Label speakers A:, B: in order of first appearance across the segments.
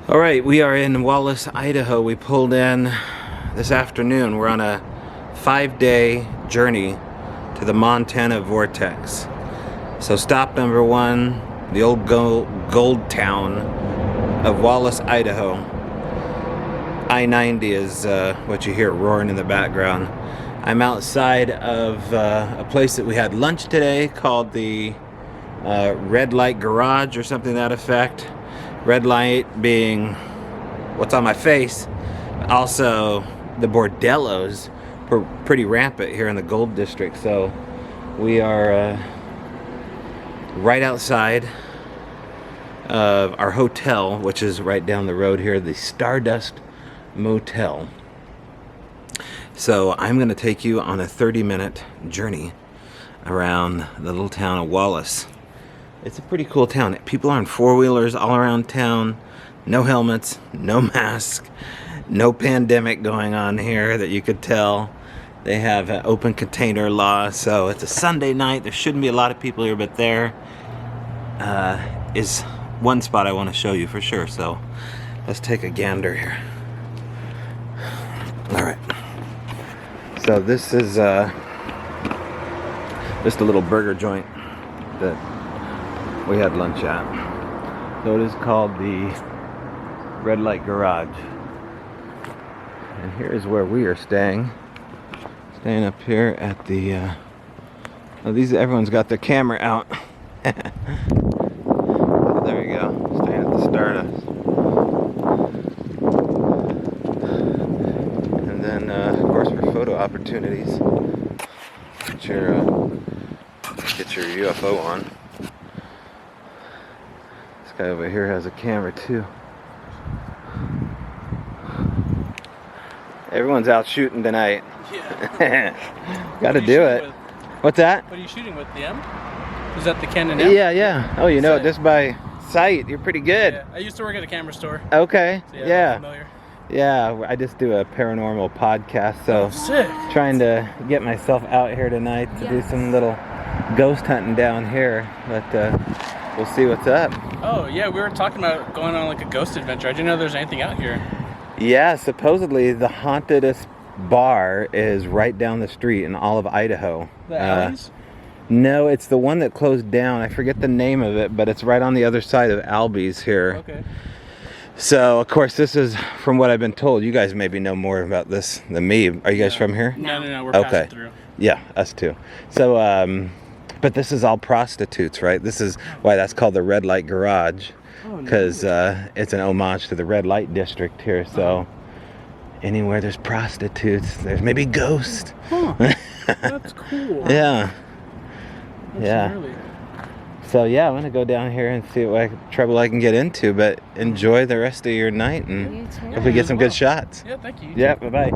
A: All right, we are in Wallace, Idaho. We pulled in this afternoon. We're on a 5-day journey to the Montana Vortex. So stop number one, the old gold town of Wallace, Idaho. I-90 is what you hear roaring in the background. I'm outside of a place that we had lunch today called the Red Light Garage or something to that effect. Red light being what's on my face. Also, the bordellos were pretty rampant here in the Gold District. So we are right outside of our hotel, which is right down the road here, the Stardust Motel. So I'm going to take you on a 30-minute journey around the little town of Wallace. It's a pretty cool town. People are on four-wheelers all around town. No helmets, no mask, no pandemic going on here that you could tell. They have an open container law, so it's a Sunday night. There shouldn't be a lot of people here, but there is one spot I want to show you for sure. So let's take a gander here. All right. So this is just a little burger joint that we had lunch at. So it is called the Red Light Garage. And here is where we are staying. Staying up here at the everyone's got their camera out. So there you go. Staying at the Stardust. And then of course for photo opportunities, get your UFO on. Guy over here has a camera too. Everyone's out shooting tonight. Yeah. Gotta do it. With? What's that?
B: What are you shooting with? The M? Is that the Canon M?
A: Yeah. Oh, you know it just by sight. You're pretty good.
B: Yeah. I used to work at a camera store.
A: Okay.
B: So
A: yeah.
B: I'm familiar.
A: Yeah, I just do a paranormal podcast, so
B: sick.
A: Trying to get myself out here tonight to do some little ghost hunting down here, but we'll see what's up.
B: Oh, yeah, we were talking about going on like a ghost adventure. I didn't know there's anything out here.
A: Yeah, supposedly the hauntedest bar is right down the street in all of Idaho.
B: The Alleys?
A: No, it's the one that closed down. I forget the name of it, but it's right on the other side of Albies here.
B: Okay.
A: So, of course, this is from what I've been told. You guys maybe know more about this than me. Are you guys from here?
B: No, we're passing through.
A: Yeah, us too. So, but this is all prostitutes, right? This is why that's called the Red Light Garage, because it's an homage to the red light district here. So anywhere there's prostitutes, there's maybe ghosts.
B: Huh. That's cool.
A: Yeah.
B: That's gnarly.
A: So yeah, I'm gonna go down here and see what trouble I can get into. But enjoy the rest of your night, and hope we get some good shots.
B: Yeah, thank you.
A: Yeah, bye-bye.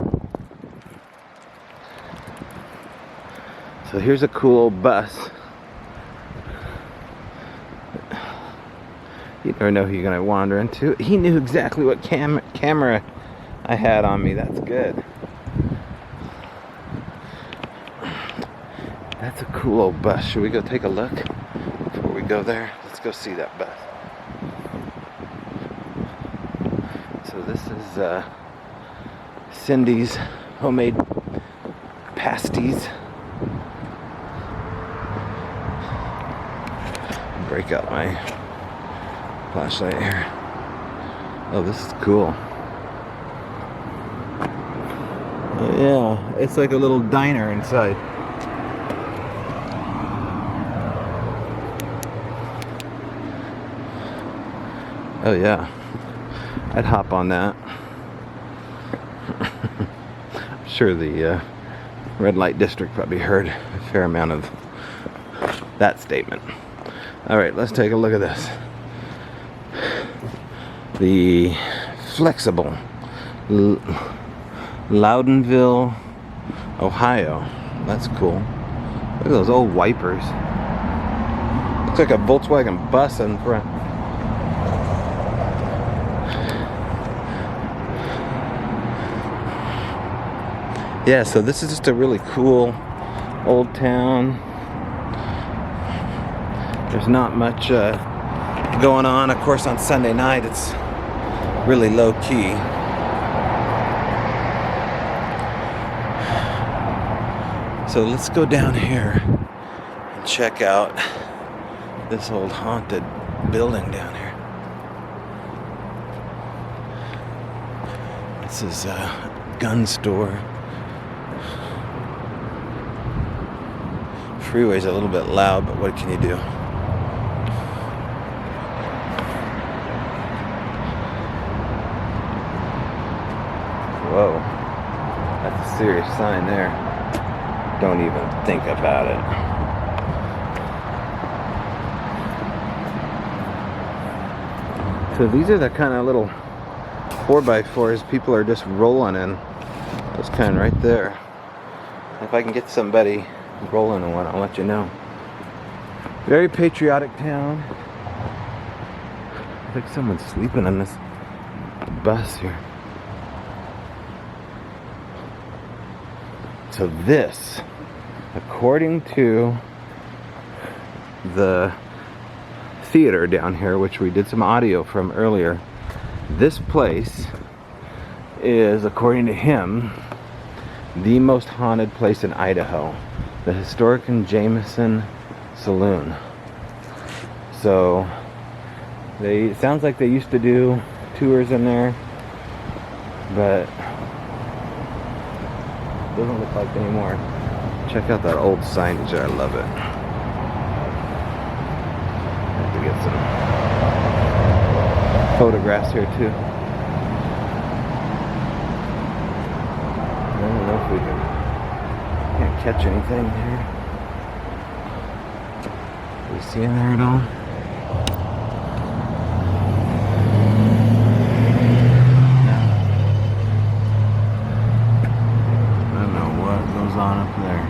A: So here's a cool bus. You never know who you're gonna wander into. He knew exactly what camera I had on me. That's good. That's a cool old bus. Should we go take a look before we go there? Let's go see that bus. So this is Cindy's homemade pasties. Break out my flashlight here. Oh, this is cool. Oh, yeah, it's like a little diner inside. Oh yeah, I'd hop on that. I'm sure the red light district probably heard a fair amount of that statement. All right, let's take a look at this. The flexible Loudonville, Ohio. That's cool. Look at those old wipers. Looks like a Volkswagen bus in front. Yeah, so this is just a really cool old town. There's not much going on. Of course, on Sunday night, it's really low key. So let's go down here and check out this old haunted building down here. This is a gun store. Freeway's a little bit loud, but what can you do? Whoa, that's a serious sign there. Don't even think about it. So these are the kind of little 4x4s people are just rolling in. Those kind right there. If I can get somebody rolling in one, I'll let you know. Very patriotic town. I think someone's sleeping on this bus here. So this, according to the theater down here, which we did some audio from earlier, this place is, according to him, the most haunted place in Idaho. The Historic and Jameson Saloon. So it sounds like they used to do tours in there, but doesn't look like anymore. Check out that old signage there. I love it. Have to get some photographs here too. I don't know if we can't catch anything here. Are we seeing there at all? On up there.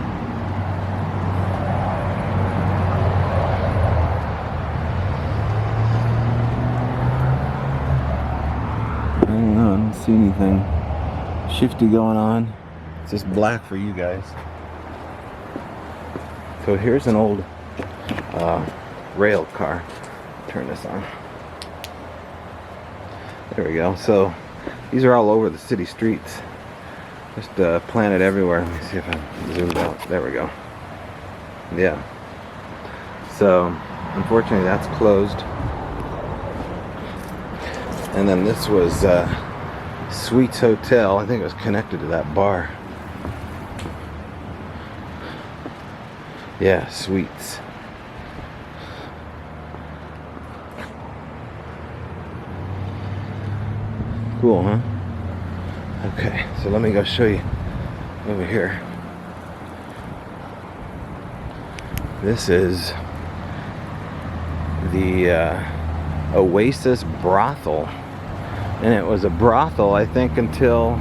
A: I don't know, I don't see anything shifty going on. It's just black for you guys. So here's an old rail car. Turn this on. There we go. So these are all over the city streets. Just planted everywhere. Let me see if I zoomed out. There we go. Yeah. So, unfortunately, that's closed. And then this was Sweets Hotel. I think it was connected to that bar. Yeah, Sweets. Cool, huh? Okay, so let me go show you over here. This is the Oasis brothel. And it was a brothel, I think, until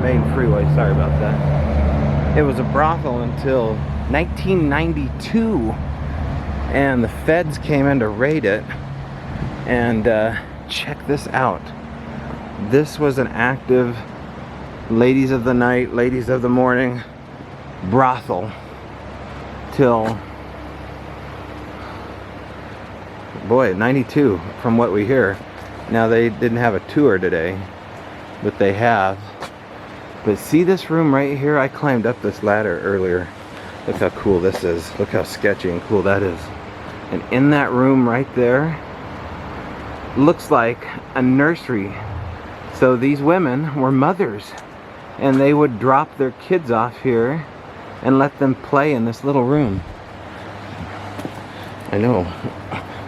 A: main freeway, sorry about that. It was a brothel until 1992. And the feds came in to raid it. And check this out. This was an active ladies of the night, ladies of the morning brothel till, boy, 92 from what we hear. Now they didn't have a tour today, but they have. But see this room right here? I climbed up this ladder earlier. Look how cool this is. Look how sketchy and cool that is. And in that room right there, looks like a nursery. So these women were mothers, and they would drop their kids off here and let them play in this little room. I know,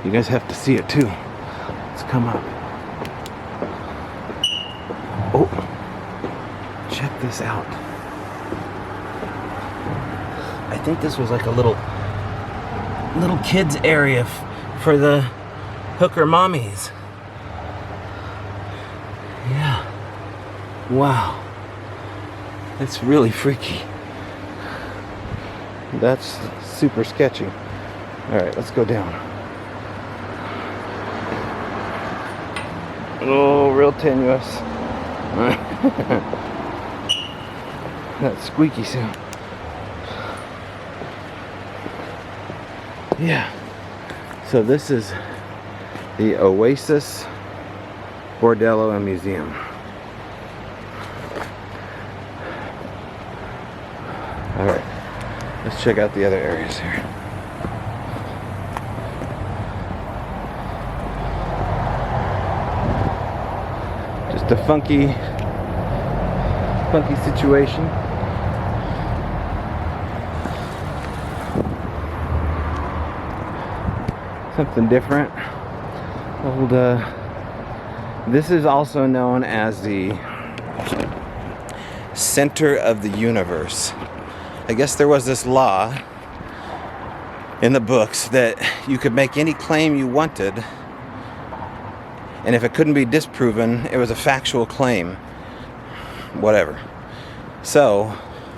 A: you guys have to see it too. Let's come up. Oh, check this out. I think this was like a little kids area for the hooker mommies. Yeah. Wow. That's really freaky. That's super sketchy. Alright, let's go down. Oh, real tenuous. That squeaky sound. Yeah. So this is the Oasis Bordello and Museum. Alright, let's check out the other areas here. Just a funky situation. Something different. Old, this is also known as the center of the universe. I guess there was this law in the books that you could make any claim you wanted, and if it couldn't be disproven, it was a factual claim. Whatever. So,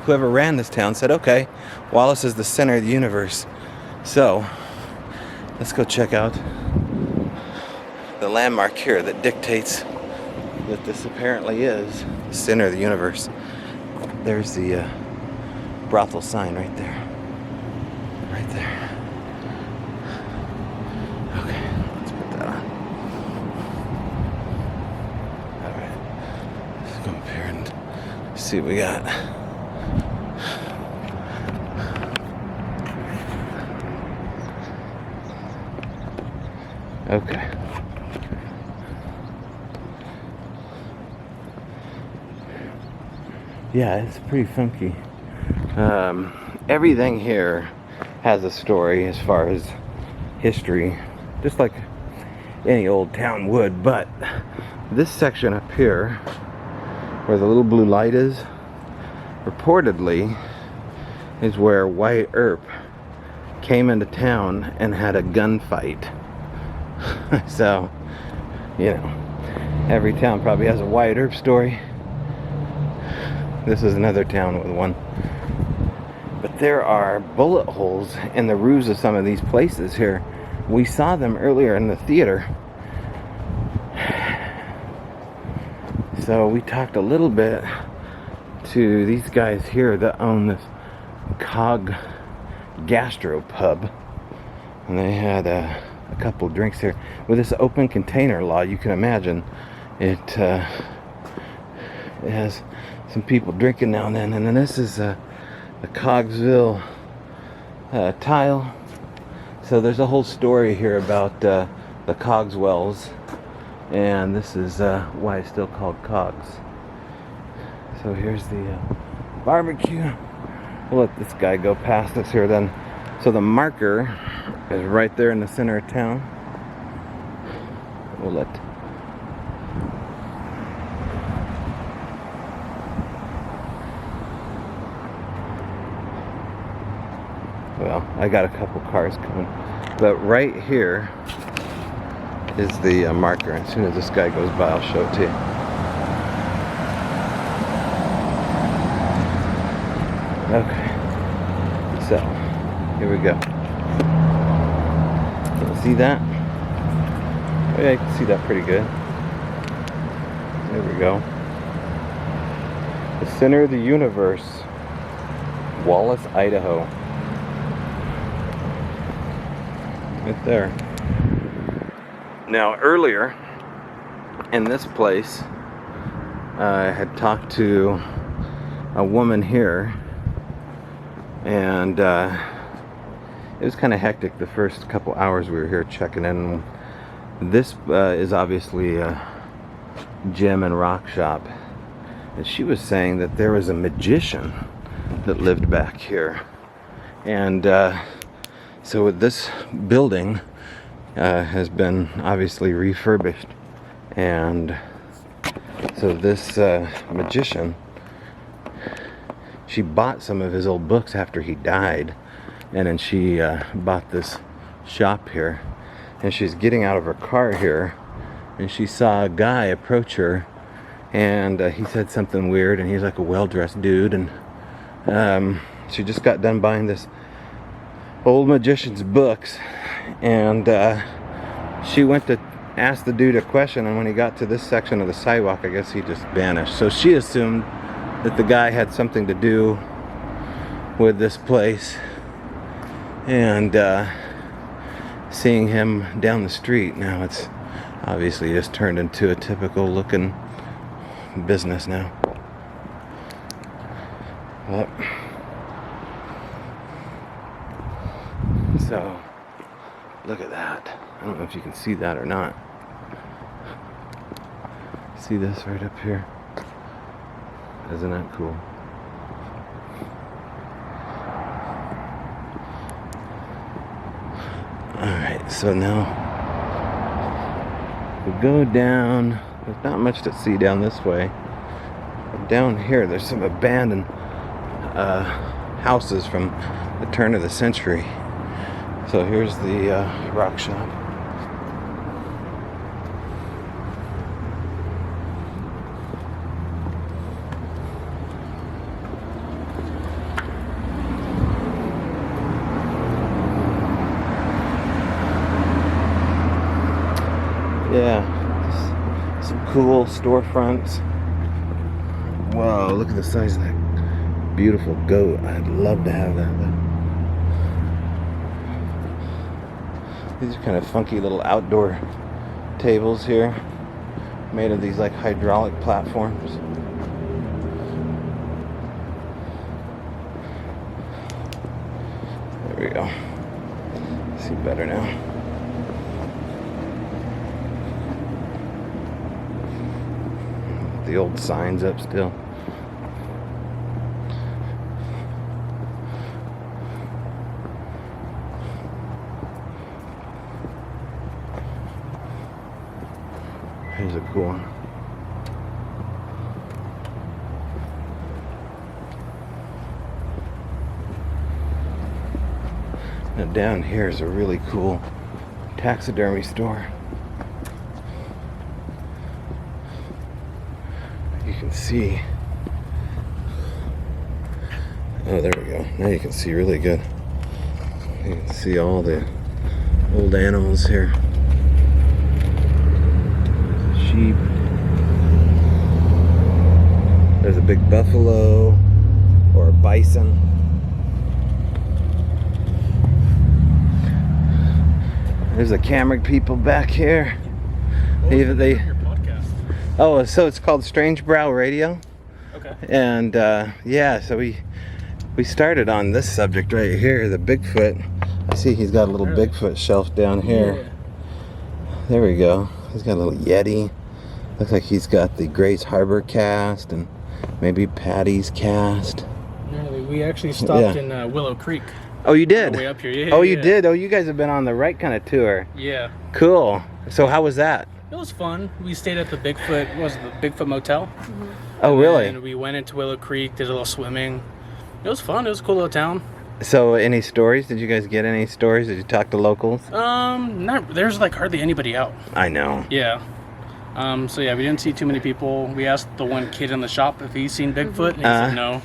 A: whoever ran this town said, okay, Wallace is the center of the universe. So, let's go check out the landmark here that dictates that this apparently is the center of the universe. There's the brothel sign right there. Right there. Okay, let's put that on. Alright. Let's go up here and see what we got. Okay. Yeah, it's pretty funky. Everything here has a story as far as history, just like any old town would, but this section up here, where the little blue light is, reportedly is where Wyatt Earp came into town and had a gunfight. So, you know, every town probably has a Wyatt Earp story. This is another town with one. But there are bullet holes in the roofs of some of these places here. We saw them earlier in the theater. So we talked a little bit to these guys here that own this Cog Gastro Pub. And they had a couple of drinks here. With this open container law, you can imagine it has some people drinking now and then. And then this is the Cogsville tile. So there's a whole story here about the Cogswells, and this is why it's still called Cogs. So here's the barbecue. We'll let this guy go past us here then. So the marker is right there in the center of town. We'll let well, I got a couple cars coming, but right here is the marker. As soon as this guy goes by, I'll show it to you. Okay, so here we go. Can you see that? Yeah, you can see that pretty good. There we go. The center of the universe, Wallace, Idaho. Right there. Now earlier in this place, I had talked to a woman here, and it was kind of hectic the first couple hours we were here checking in. This is obviously a gem and rock shop, and she was saying that there was a magician that lived back here, and so this building has been obviously refurbished, and so this magician, she bought some of his old books after he died, and then she bought this shop here, and she's getting out of her car here, and she saw a guy approach her, and he said something weird, and he's like a well-dressed dude, and she just got done buying this old magician's books, and she went to ask the dude a question, and when he got to this section of the sidewalk, I guess he just vanished. So she assumed that the guy had something to do with this place, and seeing him down the street. Now it's obviously just turned into a typical looking business now. But, so look at that. I don't know if you can see that or not. See this right up here? Isn't that cool? Alright, so now we go down. There's not much to see down this way. But down here there's some abandoned houses from the turn of the century. So here's the rock shop. Yeah, some cool storefronts. Whoa, look at the size of that beautiful goat. I'd love to have that. These are kind of funky little outdoor tables here, made of these like hydraulic platforms. There we go. See better now. The old signs up still. Here's a cool one. Now down here is a really cool taxidermy store. You can see. Oh, there we go. Now you can see really good. You can see all the old animals here. Sheep. There's a big buffalo or a bison. There's the camera people back here. They Oh, so it's called Strange Brow Radio.
B: Okay.
A: And yeah, so we started on this subject right here, the Bigfoot. I see he's got a little Bigfoot shelf down here. Yeah. There we go. He's got a little Yeti. Looks like he's got the Grace Harbor cast and maybe Patty's cast.
B: No, we actually stopped in Willow Creek.
A: Oh, you did?
B: On the way up here. Yeah,
A: oh, you did? Oh, you guys have been on the right kind of tour.
B: Yeah.
A: Cool. So how was that?
B: It was fun. We stayed at the Bigfoot, what was it, the Bigfoot Motel? Mm-hmm.
A: Oh, really?
B: And we went into Willow Creek, did a little swimming. It was fun. It was a cool little town.
A: So, any stories? Did you guys get any stories? Did you talk to locals?
B: There's like hardly anybody out.
A: I know.
B: Yeah. So yeah, we didn't see too many people. We asked the one kid in the shop if he's seen Bigfoot, and he said no.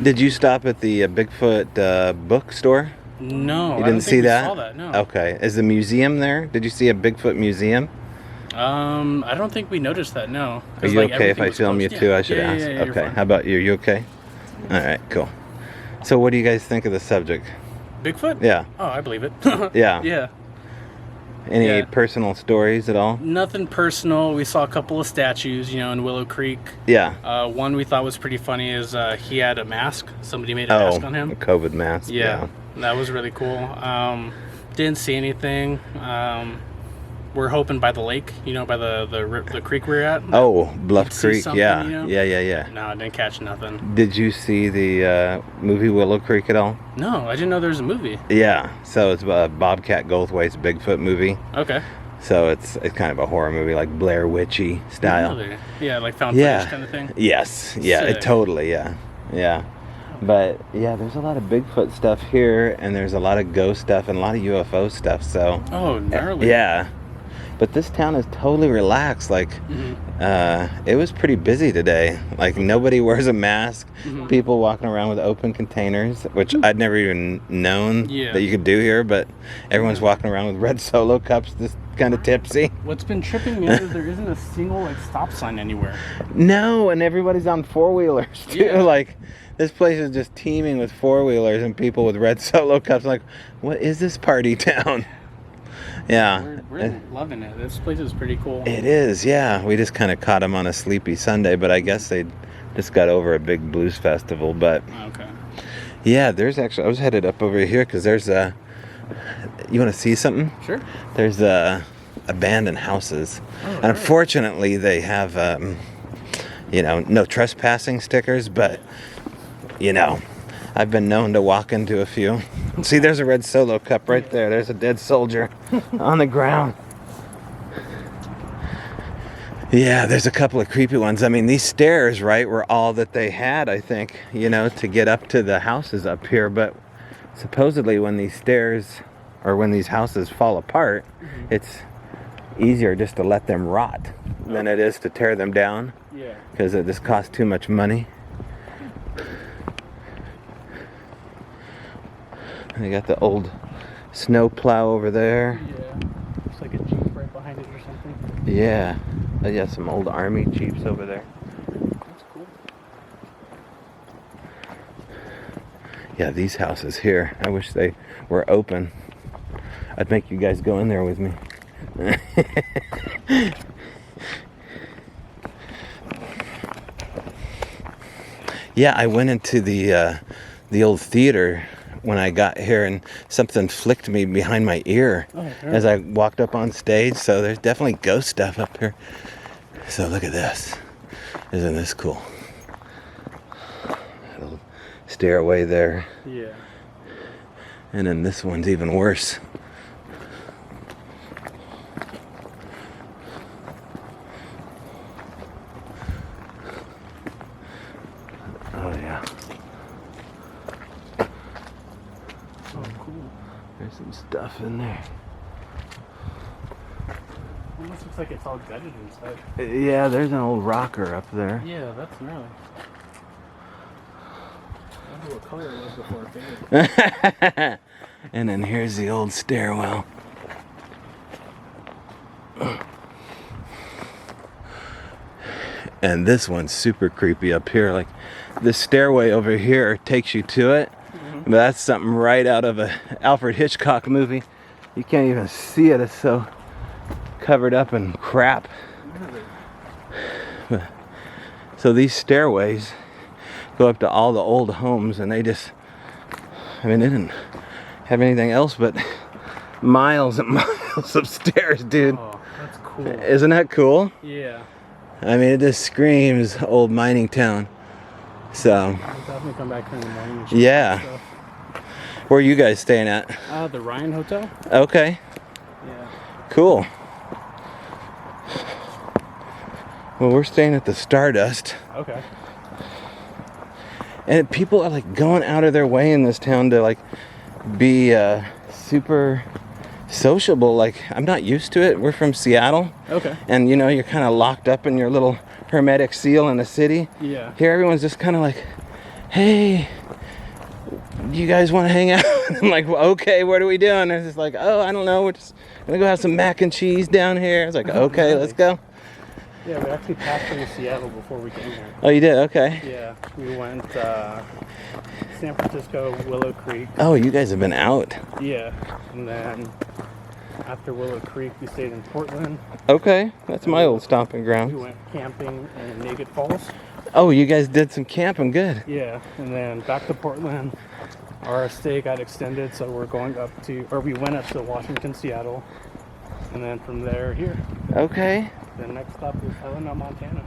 A: Did you stop at the Bigfoot bookstore?
B: No,
A: you didn't see that?
B: Saw that. No.
A: Okay. Is the museum there? Did you see a Bigfoot museum?
B: I don't think we noticed that. No.
A: Are you okay if I film you too? I should ask.
B: Yeah,
A: okay. How about you? Are you okay? All right. Cool. So, what do you guys think of the subject?
B: Bigfoot?
A: Yeah.
B: Oh, I believe it.
A: Yeah.
B: Yeah.
A: Any personal stories at all?
B: Nothing personal. We saw a couple of statues, in Willow Creek.
A: Yeah.
B: One we thought was pretty funny is he had a mask. Somebody made a mask on him.
A: A COVID mask.
B: Yeah. That was really cool. Didn't see anything. We're hoping by the lake, by the creek we're at.
A: Oh, Bluff Creek. Yeah. Yeah.
B: No, I didn't catch nothing.
A: Did you see the movie Willow Creek at all?
B: No, I didn't know there was a movie.
A: Yeah. So it's a Bobcat Goldthwait's Bigfoot movie.
B: Okay.
A: So it's kind of a horror movie, like Blair Witchy style.
B: Really? Yeah, like found footage kind of thing.
A: Yes. Yeah. Totally. Yeah. Yeah. But yeah, there's a lot of Bigfoot stuff here, and there's a lot of ghost stuff and a lot of UFO stuff. So.
B: Oh, gnarly.
A: Yeah. But this town is totally relaxed. Like, it was pretty busy today. Like, nobody wears a mask. People walking around with open containers, which I'd never even known that you could do here. But everyone's walking around with red Solo cups, just kind of tipsy.
B: What's been tripping me out is there isn't a single stop sign anywhere.
A: No, and everybody's on four-wheelers too.
B: Yeah.
A: Like, this place is just teeming with four-wheelers and people with red Solo cups. Like, what is this party town? Yeah.
B: We're loving it. This place is pretty cool.
A: It is, yeah. We just kind of caught them on a sleepy Sunday, but I guess they just got over a big blues festival. But
B: Okay.
A: yeah, there's actually, I was headed up over here because there's a, you want to see something?
B: Sure.
A: There's abandoned houses.
B: Oh,
A: And
B: right.
A: unfortunately, they have, no trespassing stickers, but, I've been known to walk into a few. See, there's a red Solo cup right there. There's a dead soldier on the ground. Yeah, there's a couple of creepy ones. I mean, these stairs, right, were all that they had, I think, to get up to the houses up here. But supposedly when these stairs or when these houses fall apart, it's easier just to let them rot than it is to tear them down.
B: Yeah.
A: Because it just costs too much money. They got the old snow plow over there.
B: Yeah. Looks like a Jeep right behind it or something.
A: Yeah. Yeah, some old army Jeeps over there.
B: That's cool.
A: Yeah, these houses here, I wish they were open. I'd make you guys go in there with me. Yeah, I went into the old theater when I got here, and something flicked me behind my ear as I walked up on stage. So there's definitely ghost stuff up here. So look at this. Isn't this cool? Little stairway there.
B: Yeah.
A: And then this one's even worse. Oh yeah.
B: Oh, cool.
A: There's some stuff in there.
B: Almost looks like it's all gutted inside.
A: Yeah, there's an old rocker up there.
B: Yeah, that's gnarly. I don't know what color it was before it faded.
A: And then here's the old stairwell. And this one's super creepy up here. Like, this stairway over here takes you to it. But that's something right out of a Alfred Hitchcock movie. You can't even see it. It's so covered up in crap. So these stairways go up to all the old homes, and they just, they didn't have anything else but miles and miles of stairs, dude.
B: Oh, that's cool.
A: Isn't that cool?
B: Yeah.
A: It just screams old mining town. So,
B: I'll definitely come back here in the morning and check
A: yeah.
B: out stuff.
A: Where are you guys staying at?
B: The Ryan Hotel.
A: Okay,
B: Yeah.
A: cool. Well, we're staying at the Stardust.
B: Okay.
A: And people are like going out of their way in this town to like be super sociable. Like, I'm not used to it. We're from Seattle.
B: Okay.
A: And you're kind of locked up in your little hermetic seal in a city.
B: Yeah.
A: Here everyone's just kind of like, hey, you guys want to hang out? I'm like, well, okay, what are we doing? They're just like, oh, I don't know, we're just gonna go have some mac and cheese down here. I was like, okay, let's go.
B: Yeah, we actually passed through Seattle before we came here.
A: Oh, you did? Okay.
B: Yeah, we went San Francisco, Willow Creek.
A: Oh, you guys have been out.
B: Yeah, and then after Willow Creek, we stayed in Portland.
A: Okay, that's my old stomping
B: We
A: ground.
B: went camping in Naked Falls.
A: Oh, you guys did some camping, good.
B: Yeah, and then back to Portland. Our stay got extended, so we're going up to, or we went up to Washington, Seattle, and then from there here.
A: Okay.
B: The next stop is Helena, Montana.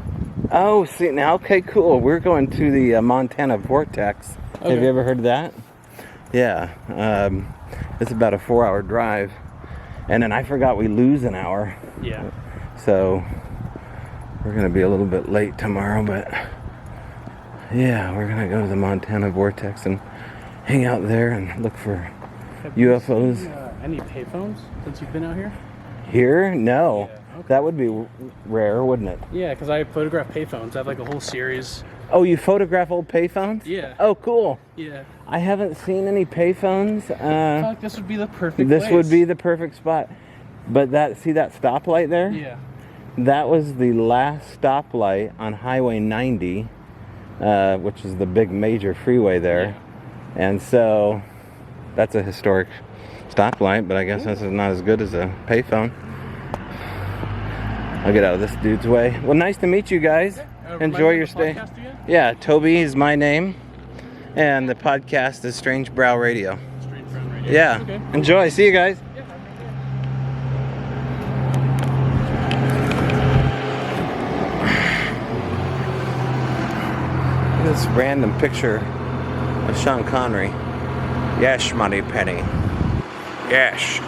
A: Oh, see, now, okay, cool. We're going to the Montana Vortex. Have
B: Okay.
A: you ever heard of that? Yeah. It's about a 4-hour drive. And then I forgot we lose an hour.
B: Yeah.
A: So we're going to be a little bit late tomorrow, but yeah, we're going to go to the Montana Vortex and hang out there and look for
B: Have you
A: UFOs.
B: seen, any payphones since you've been out here?
A: Here? No.
B: Yeah, okay.
A: That would be rare, wouldn't it?
B: Yeah, because I photograph payphones. I have like a whole series.
A: Oh, you photograph old payphones?
B: Yeah.
A: Oh, cool.
B: Yeah.
A: I haven't seen any payphones.
B: I feel like this would be the perfect
A: This
B: place.
A: would be the perfect spot. But see that stoplight there?
B: Yeah.
A: That was the last stoplight on Highway 90, which is the big major freeway there.
B: Yeah.
A: And so that's a historic stoplight, but I guess this is not as good as a payphone. I'll get out of this dude's way. Well, nice to meet you guys. Enjoy your stay. Yeah, Toby is my name, and the podcast is Strange Brow Radio.
B: Strange Brown Radio.
A: Yeah,
B: Okay.
A: enjoy. See you guys. This random picture of Sean Connery. Yes, Money Penny. Yes.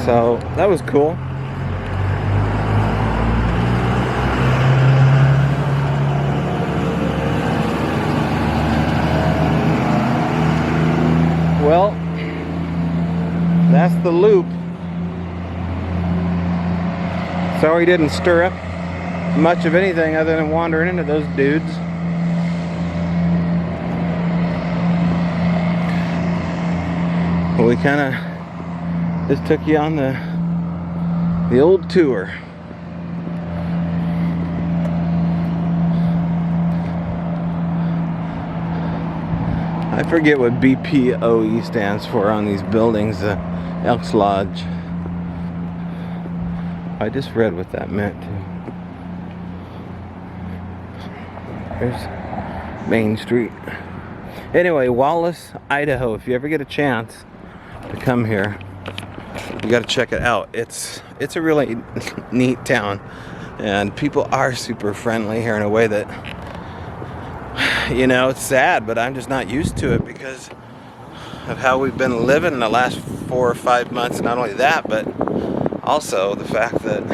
A: So that was cool. Well, that's the loop. Sorry didn't stir up much of anything other than wandering into those dudes. Well, we kind of just took you on the old tour. I forget what BPOE stands for on these buildings, Elks Lodge. I just read what that meant too. There's Main Street. Anyway, Wallace, Idaho. If you ever get a chance to come here, you got to check it out. It's a really neat town, and people are super friendly here in a way that, you know, it's sad, but I'm just not used to it because of how we've been living the last 4 or 5 months. Not only that, but also the fact that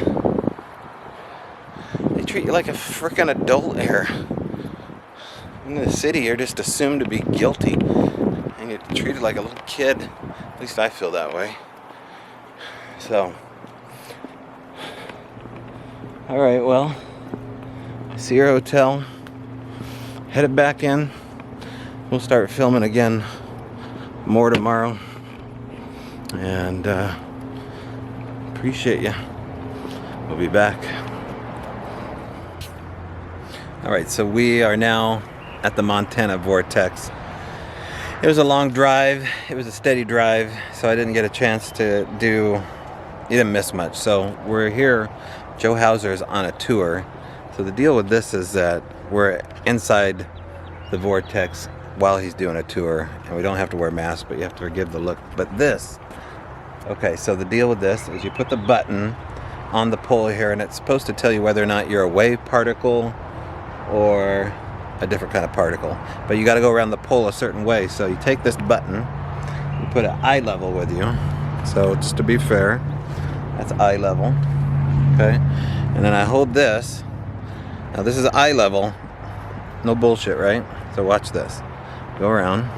A: they treat you like a freaking adult here. In the city, you're just assumed to be guilty, and you're treated like a little kid. At least I feel that way. So, all right, well, see your hotel. Headed back in. We'll start filming again more tomorrow. And appreciate you. We'll be back. All right, so we are now at the Montana Vortex. It was a long drive. It was a steady drive, so I didn't get a chance to do. You didn't miss much. So we're here. Joe Hauser is on a tour. So the deal with this is that we're inside the vortex while he's doing a tour, and we don't have to wear masks, but you have to forgive the look. But this, okay, so the deal with this is you put the button on the pole here, and it's supposed to tell you whether or not you're a wave particle or a different kind of particle. But you got to go around the pole a certain way. So you take this button, you put it eye level with you. So just to be fair, that's eye level. Okay, and then I hold this. Now this is eye level, no bullshit, right? So watch this. Go around.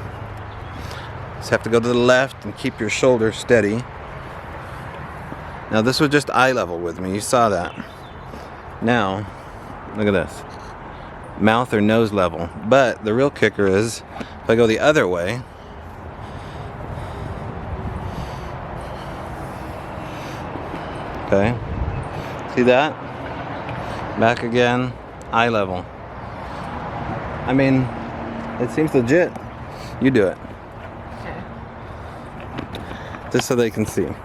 A: Just have to go to the left and keep your shoulder steady. Now this was just eye level with me, you saw that. Now, look at this. Mouth or nose level. But the real kicker is, if I go the other way, okay, see that? Back again, eye level. I mean, it seems legit. You do it.
C: Okay.
A: Just so they can see.
C: Okay.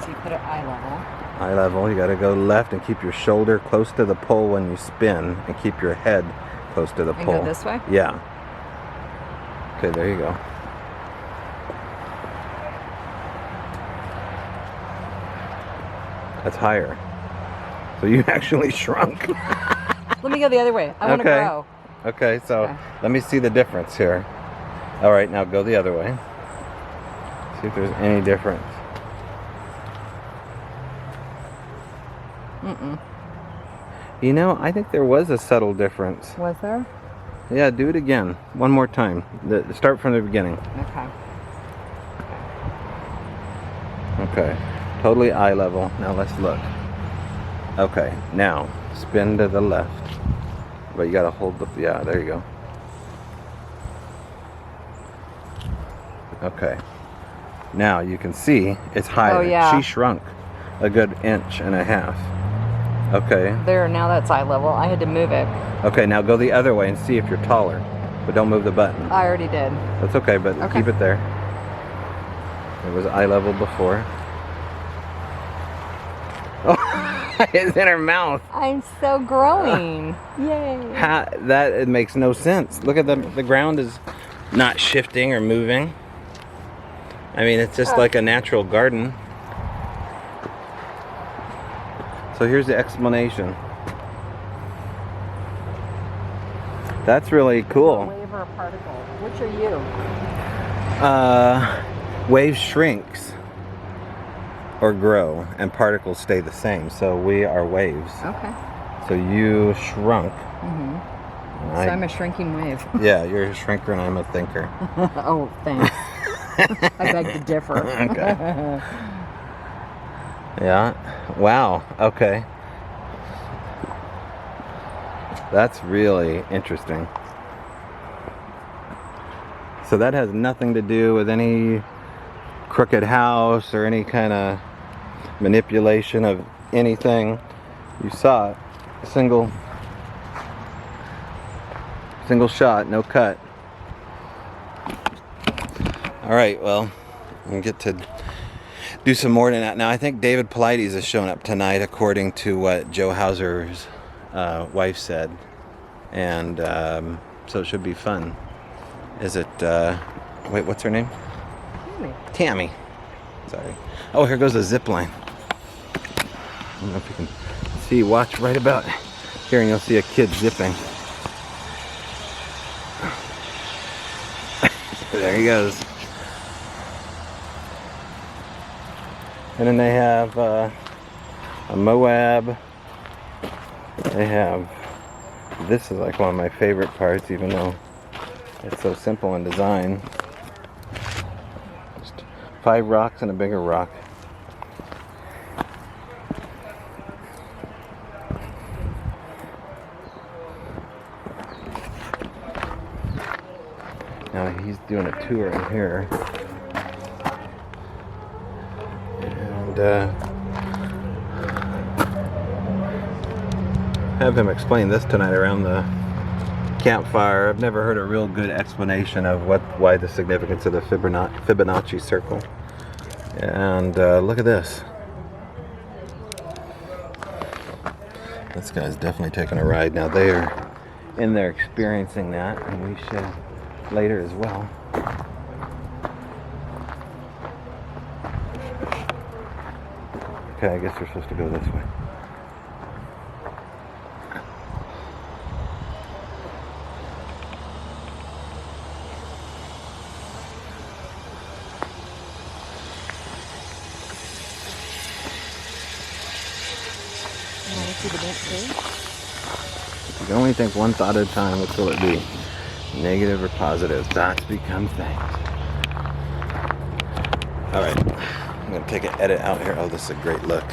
C: So you put it eye level.
A: Eye level, you gotta go left and keep your shoulder close to the pole when you spin, and keep your head close to the
C: And
A: pole.
C: go this way?
A: Yeah. Okay, there you go. That's higher. So you actually shrunk.
C: Let me go the other way. I want to
A: Okay.
C: grow.
A: Okay, so
C: Okay.
A: let me see the difference here. All right, now go the other way. See if there's any difference.
C: Mm-mm.
A: You know, I think there was a subtle difference.
C: Was there?
A: Yeah, do it again. One more time. Start from the beginning.
C: Okay.
A: Okay. Totally eye level. Now let's look. Okay, now spin to the left. But you gotta hold the, yeah, there you go. Okay. Now you can see it's higher.
C: Oh, yeah.
A: She shrunk a good 1.5 inches. Okay.
C: There, now that's eye level. I had to move it.
A: Okay, now go the other way and see if you're taller. But don't move the button.
C: I already did.
A: That's okay, but
C: Okay.
A: keep it there. It was eye level before. Oh, it's in her mouth.
C: I'm so growing. Yay.
A: It makes no sense. Look at the ground is not shifting or moving. I mean, it's just like a natural garden. So here's the explanation. That's really cool.
C: Wave or a particle? Which are you?
A: Wave shrinks or grow, and particles stay the same. So we are waves.
C: Okay.
A: So you shrunk.
C: Mm-hmm.
A: And
C: So I'm a shrinking wave.
A: Yeah, you're a shrinker and I'm a thinker.
C: Oh, thanks. I beg to differ.
A: Okay. Yeah. Wow. Okay. That's really interesting. So that has nothing to do with any crooked house or any kind of manipulation of anything. You saw it. Single shot, no cut. All right, well, we get to do some more than that. Now, I think David Paulides is showing up tonight, according to what Joe Hauser's wife said. And so it should be fun. Is it, wait, what's her name? Tammy. Sorry. Oh, here goes the zip line. I don't know if you can see. Watch right about here and you'll see a kid zipping. There he goes. And then they have a Moab. They have, this is like one of my favorite parts, even though it's so simple in design. Just 5 rocks and a bigger rock. Now he's doing a tour in here. And have him explain this tonight around the campfire. I've never heard a real good explanation of why the significance of the Fibonacci circle. And look at this. This guy's definitely taking a ride. Now they are in there experiencing that, and we should later as well. Okay, I guess we're supposed to go this way.
C: You want to see the bent tree?
A: You can only think one thought at a time. Which will it be? Negative or positive? Thoughts become things. Alright. I'm going to take an edit out here. Oh, this is a great look.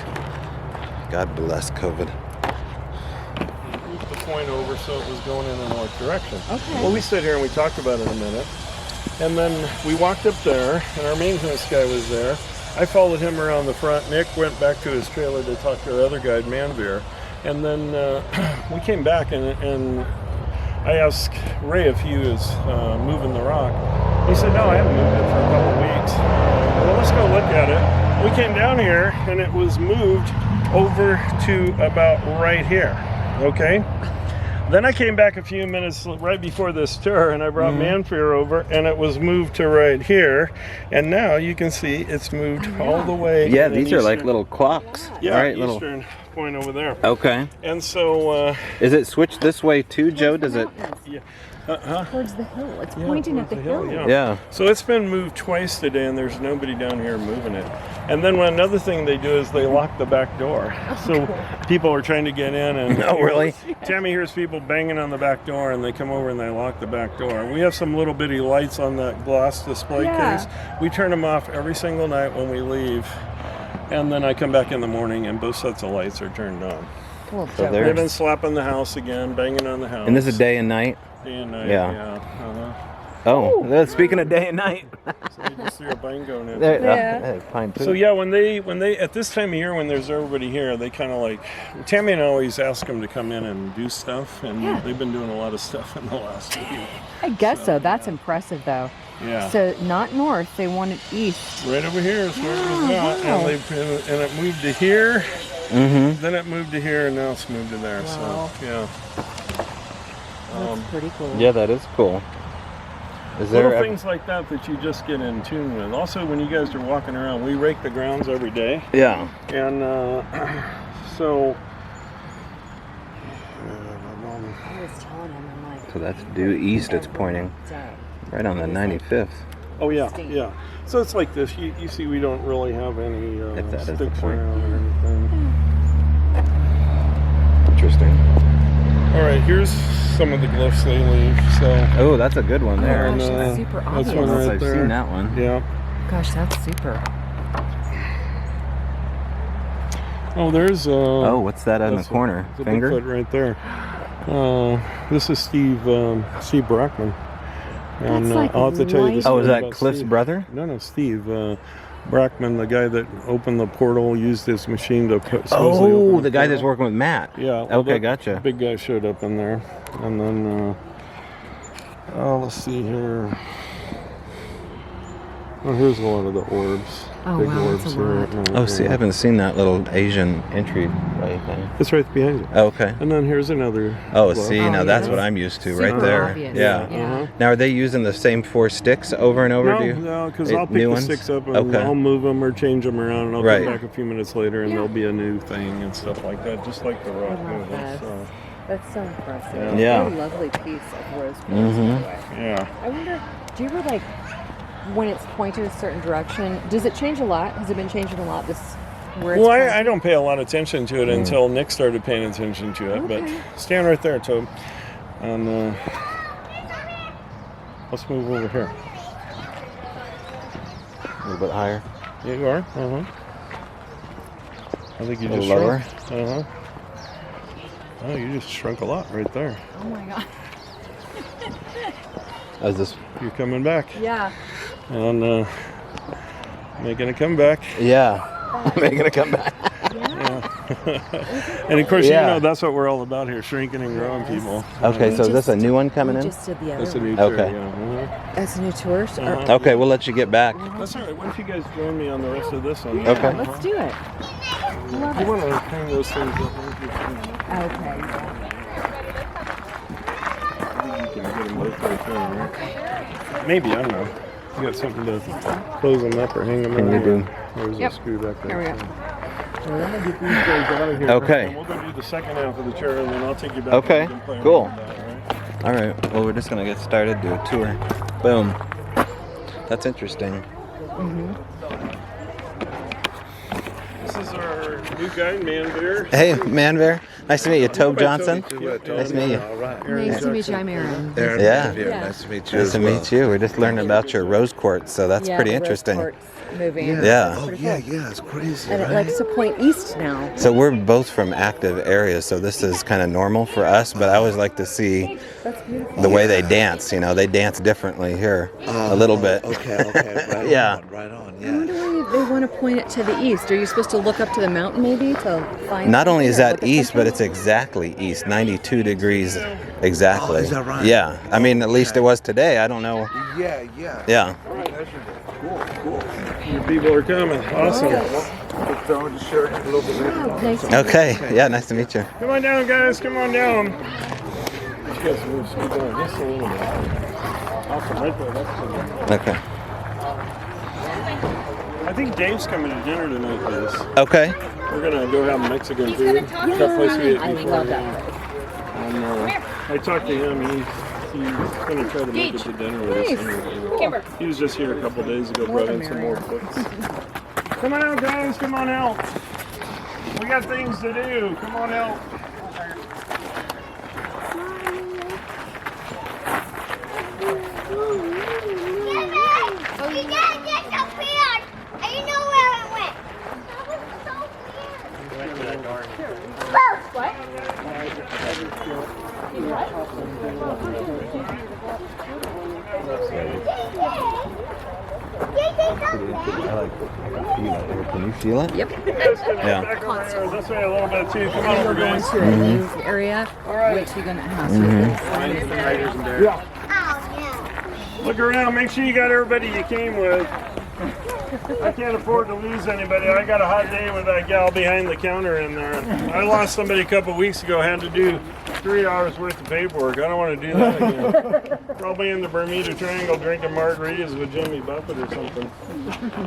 A: God bless COVID.
D: Moved the point over so it was going in the north direction.
C: Okay.
D: Well, we stood here and we talked about it a minute. And then we walked up there, and our maintenance guy was there. I followed him around the front. Nick went back to his trailer to talk to our other guide, Manveer. And then we came back, and I asked Ray if he was moving the rock. He said, no, I haven't moved it for a couple of weeks. Well, let's go look at it. We came down here, and it was moved over to about right here, okay? Then I came back a few minutes right before this tour, and I brought Manfear over, and it was moved to right here. And now you can see it's moved all the way.
A: Yeah,
D: in
A: these are like
D: eastern-
A: little clocks.
D: Yeah,
A: Right,
D: eastern point over there.
A: Okay.
D: And so,
A: Is it switched this way too, Joe? Does it?
D: yeah.
C: Towards the hill. It's pointing at the hill.
D: Yeah.
A: Yeah.
D: So it's been moved twice today, and there's nobody down here moving it. And then another thing they do is they lock the back door. So people are trying to get in, and
A: Oh, really?
D: Tammy hears people banging on the back door, and they come over and they lock the back door. We have some little bitty lights on that glass display case. We turn them off every single night when we leave, and then I come back in the morning, and both sets of lights are turned on.
C: Cool.
A: So there-
D: They've been slapping the house again, banging on the house.
A: And this is day and night.
D: Day and night,
A: Yeah.
D: yeah.
A: Oh, speaking of day and night.
D: So you just threw a pine cone in.
A: There,
C: Yeah.
A: pine
D: So yeah, when they at this time of year when there's everybody here, they kind of like Tammy and I always ask them to come in and do stuff, and
C: Yeah.
D: they've been doing a lot of stuff in the last week.
C: I guess so. That's impressive, though.
D: Yeah.
C: So not north, they want it east.
D: Right over here is where it was
C: Yeah,
D: at,
C: wow.
D: and it moved to here.
A: Mm-hmm.
D: Then it moved to here, and now it's moved to there.
C: Wow.
D: So yeah.
C: That's pretty cool.
A: Yeah, that is cool. Is
D: Little
A: there
D: things like that that you just get in tune with. Also, when you guys are walking around, we rake the grounds every day,
A: Yeah.
D: and so.
C: I was telling him, I'm like,
A: So that's due east. It's pointing right on the 95th.
D: Oh yeah,
C: Sting.
D: yeah. So it's like this. You see, we don't really have any
A: If that is the
D: sticks
A: point.
D: around or anything.
A: Interesting.
D: All right, here's some of the glyphs they leave. So
A: Oh, that's a good one there.
D: And,
C: gosh, that's super
D: that's
C: obvious.
A: I
D: one
A: don't know if
D: right
A: I've
D: there.
A: seen that one.
D: Yeah.
C: gosh, that's super.
D: Oh, there's
A: Oh, what's that in the
D: that's
A: corner?
D: it's a
A: Finger?
D: Bigfoot right there. This is Steve Brockman. And
C: That's like
D: I'll have to tell you this.
A: Oh, is
D: story
A: that
D: about
A: Cliff's
D: Steve.
A: brother?
D: No, Steve Brockman, the guy that opened the portal, used his machine to supposedly
A: Oh,
D: open
A: the guy that's
D: portal.
A: working with Matt.
D: Yeah.
A: Okay,
D: that
A: gotcha.
D: Big guy showed up in there, and then let's see here. Oh, here's a lot of the orbs.
C: Oh,
D: Big
C: wow,
D: orbs
C: that's a
D: here.
C: lot.
A: Oh, see, I haven't seen that little Asian entryway thing.
D: It's right behind you.
A: Okay.
D: And then here's another.
A: Oh,
D: glove.
A: see,
C: Oh,
A: now
C: yeah,
A: that's what
C: that's
A: I'm used to
C: super
A: right there.
C: obvious.
A: Yeah.
C: Yeah.
A: Now, are they using the same 4 sticks over and over?
D: No, because
A: Eh,
D: I'll pick
A: new
D: the
A: ones?
D: sticks up and
A: Okay.
D: I'll move them or change them around, and I'll
A: Right.
D: come back a few minutes later, and there'll be a new thing and stuff like that, just like the rock
C: I love
D: moving.
C: this.
D: So,
C: That's so impressive.
A: Yeah.
C: What a lovely piece of rose quartz,
A: Mhm.
C: by the way.
D: yeah.
C: I wonder, do you ever like, when it's pointed a certain direction, does it change a lot? Has it been changing a lot, this, where it's
D: Well,
C: pointed?
D: I don't pay a lot of attention to it until Nick started paying attention to it. But
C: Okay.
D: stand right there, Tobe. And let's move over here.
A: A little bit higher.
D: Yeah, you are. Uh-huh. I think you
A: A
D: just
A: little lower.
D: shrunk. Uh-huh. Oh, you just shrunk a lot right there.
C: Oh my god.
A: Is this?
D: You're coming back.
C: Yeah.
D: And making a comeback.
A: Yeah. Making a comeback.
D: And of course,
A: Yeah.
D: you know that's what we're all about here, shrinking and growing people.
A: Okay, so is this a new one coming
C: We
A: in?
C: just did the
D: That's
C: other
D: a
C: one.
D: new tour,
A: Okay.
D: yeah.
C: That's a new tour?
D: Uh-huh.
A: Okay, we'll let you get back.
D: That's all right. Why don't you guys join me on the rest of this one?
C: Yeah,
A: Okay.
C: let's do it. Love
D: You
C: it.
D: want to hang those things up?
C: Okay.
D: You can get them both right there, right? Maybe, I don't know. You got something to close them up or hang them
A: Can
D: in?
A: you do-
D: There's
C: Yep.
D: a screw back there.
C: Here we go.
D: All right, I'm going to get these guys out of here.
A: Okay.
D: And we'll go do the second half of the chair, and then I'll take you back.
A: Okay,
D: and we can play around
A: cool.
D: with that, all right?
A: All right, well, we're just going to get started, do a tour. Boom. That's interesting.
D: This is our new guy, Manbear.
A: Hey, Manbear. Nice to meet you. Tobe Johnson. Nice to meet you.
C: Nice to meet you. I'm Erin.
E: Eryn,
A: Yeah.
C: Yeah.
E: nice to meet you.
A: Nice
E: as
A: to
E: well.
A: meet you. We're just learning about your rose quartz, so that's
C: Yeah,
A: pretty
C: the rose
A: interesting.
C: quartz moving.
A: Yeah.
E: Oh
C: Pretty
E: yeah,
C: cool.
E: yeah, it's crazy.
C: And it
E: right?
C: likes to point east now.
A: So we're both from active areas, so this is kind of normal for us, but I always like to see
C: That's beautiful.
A: the way they dance. You know, they dance differently here a little bit.
E: Okay, right
A: Yeah.
E: on, right on.
C: I wonder
E: Yeah.
C: why they want to point it to the east. Are you supposed to look up to the mountain maybe to find?
A: Not only is
C: something or
A: that
C: look at
A: east, but
C: something?
A: it's exactly east, 92 degrees exactly.
E: Oh, is that right?
A: Yeah. I mean, at least it was today. I don't know.
E: Yeah.
A: Yeah.
E: Cool.
D: You people are coming. Awesome.
E: Put down the shirt a little bit later.
C: Oh, nice to meet
A: Okay. Yeah, nice to meet you.
D: Come on down, guys. Come on down. You guys move scoot down just a little bit. Awesome. Right there. That's good.
A: Okay.
D: I think Dave's coming to dinner tonight with us.
A: Okay.
D: We're going to go have Mexican food. That place we ate
C: I
D: before.
C: love that.
D: And, I talked to him. He's going to try to make it to dinner with us. Anyway. He was just here a couple days ago, brought in some more books. Come on out, guys. Come on out. We got things to do. Come on out.
F: He just disappeared. I know where it went. That was so weird. What?
A: Can you feel it?
C: Yep.
A: Yeah.
D: Back over here, this way a little bit too. Come on
C: We're
D: over,
C: going
D: guys.
C: to a news area, which you're gonna have to.
D: Yeah. Look around. Make sure you got everybody you came with. I can't afford to lose anybody. I got a hot day with that gal behind the counter in there. I lost somebody a couple weeks ago. I had to do 3 hours worth of paperwork. I don't want to do that again. Probably in the Bermuda Triangle drinking margaritas with Jimmy Buffett or something.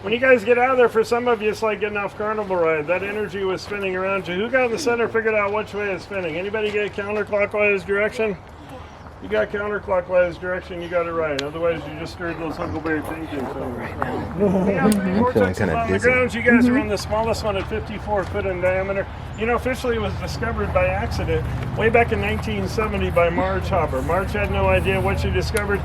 D: When you guys get out of there, for some of you, it's like getting off Carnival ride. That energy was spinning around you. Who got in the center figured out which way it's spinning? Anybody get counterclockwise direction? You got counterclockwise direction, you got it right. Otherwise, you just stirred those Huckleberry Finn right now. We have 3 vortexes on the ground. You guys are on the smallest one at 54 foot in diameter. You know, officially it was discovered by accident way back in 1970 by Marge Hopper. Marge had no idea what she discovered.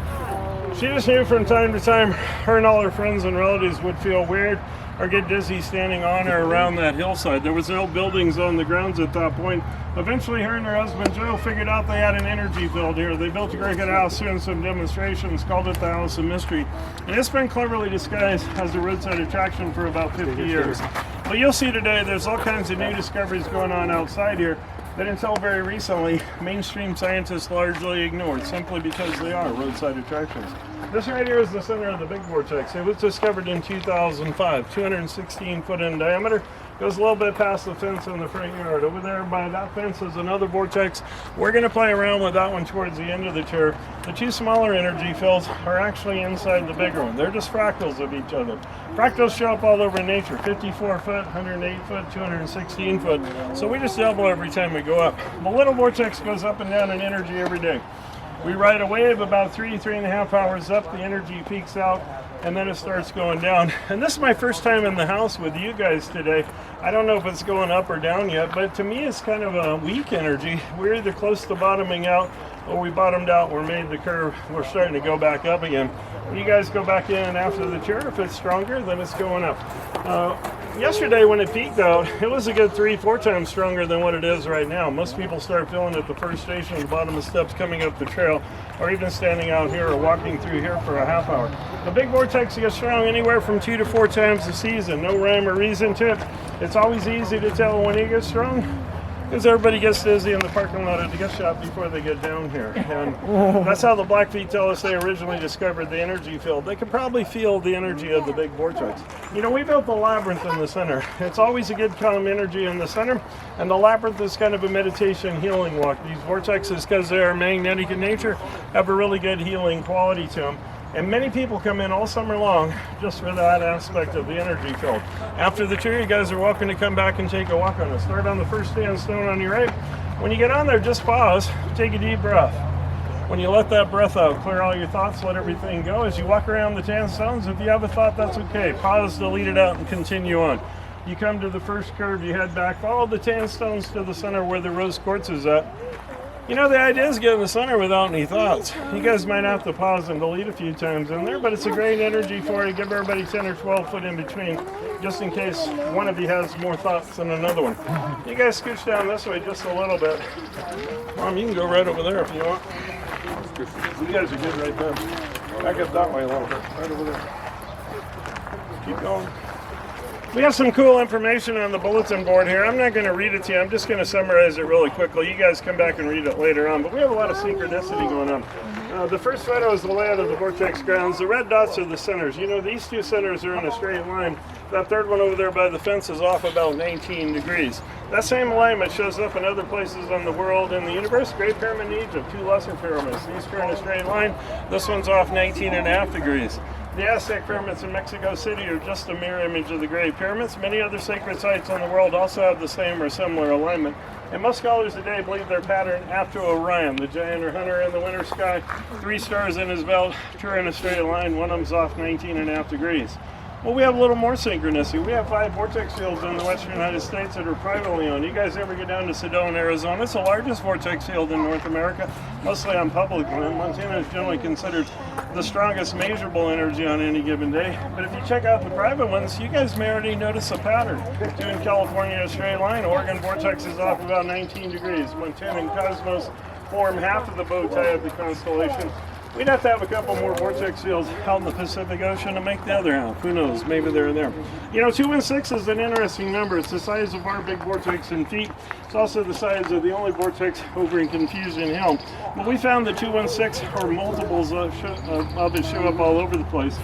D: She just knew from time to time her and all her friends and relatives would feel weird or get dizzy standing on or around that hillside. There was no buildings on the grounds at that point. Eventually, her and her husband Joe figured out they had an energy field here. They built a great house, doing some demonstrations, called it the House of Mystery. And it's been cleverly disguised as a roadside attraction for about 50 years. But you'll see today there's all kinds of new discoveries going on outside here that until very recently, mainstream scientists largely ignored, simply because they are roadside attractions. This right here is the center of the big vortex. It was discovered in 2005, 216 foot in diameter. Goes a little bit past the fence in the front yard. Over there by that fence is another vortex. We're going to play around with that one towards the end of the tour. The 2 smaller energy fields are actually inside the bigger one. They're just fractals of each other. Fractals show up all over nature. 54 foot, 108 foot, 216 foot. So we just double every time we go up. The little vortex goes up and down in energy every day. We ride a wave about 3.5 hours up. The energy peaks out, and then it starts going down. And this is my first time in the house with you guys today. I don't know if it's going up or down yet, but to me it's kind of a weak energy. We're either close to bottoming out, or we bottomed out, we're made the curve, we're starting to go back up again. When you guys go back in after the tour, if it's stronger, then it's going up. Yesterday when it peaked out, it was a good 3-4 times stronger than what it is right now. Most people start feeling it the first station at the bottom of the steps coming up the trail, or even standing out here or walking through here for a half hour. The big vortex gets strong anywhere from 2 to 4 times a season. No rhyme or reason to it. It's always easy to tell when it gets strong, because everybody gets dizzy in the parking lot at the gift shop before they get down here. And that's how the Blackfeet tell us they originally discovered the energy field. They could probably feel the energy of the big vortex. You know, we built the labyrinth in the center. It's always a good calm energy in the center, and the labyrinth is kind of a meditation healing walk. These vortexes, because they are magnetic in nature, have a really good healing quality to them. And many people come in all summer long just for that aspect of the energy field. After the tour, you guys are welcome to come back and take a walk on it. Start on the first sandstone on your right. When you get on there, just pause, take a deep breath. When you let that breath out, clear all your thoughts, let everything go. As you walk around the sandstones, if you have a thought, that's okay. Pause, delete it out, and continue on. You come to the first curve, you head back, follow the sandstones to the center where the rose quartz is at. You know, the idea is get in the center without any thoughts. You guys might have to pause and delete a few times in there, but it's a great energy for you. Give everybody 10 or 12 foot in between, just in case one of you has more thoughts than another one. You guys scooch down this way just a little bit. Mom, you can go right over there if you want. You guys are good right there. Back up that way a little bit, right over there. Keep going. We have some cool information on the bulletin board here. I'm not going to read it to you. I'm just going to summarize it really quickly. You guys come back and read it later on. But we have a lot of synchronicity going on. The first photo is the layout of the vortex grounds. The red dots are the centers. You know, these 2 centers are in a straight line. That third one over there by the fence is off about 19 degrees. That same alignment shows up in other places on the world and the universe. Great Pyramid in Egypt, 2 lesser pyramids. These are in a straight line. This one's off 19.5 degrees. The Aztec pyramids in Mexico City are just a mirror image of the Great Pyramids. Many other sacred sites in the world also have the same or similar alignment. And most scholars today believe their pattern after Orion, the giant or hunter in the winter sky. 3 stars in his belt, 2 in a straight line, one of them's off 19.5 degrees. Well, we have a little more synchronicity. We have 5 vortex fields in the western United States that are privately owned. You guys ever get down to Sedona, Arizona? It's the largest vortex field in North America, mostly on public land. Montana is generally considered the strongest measurable energy on any given day. But if you check out the private ones, you guys may already notice a pattern. 2 in California, a straight line. Oregon vortex is off about 19 degrees. Montana and Cosmos form half of the bow tie of the constellation. We'd have to have a couple more vortex fields out in the Pacific Ocean to make the other half. Who knows? Maybe they're there. You know, 216 is an interesting number. It's the size of our big vortex in feet. It's also the size of the only vortex over in Confusion Hill. But we found the 216 or multiples of it show up all over the place.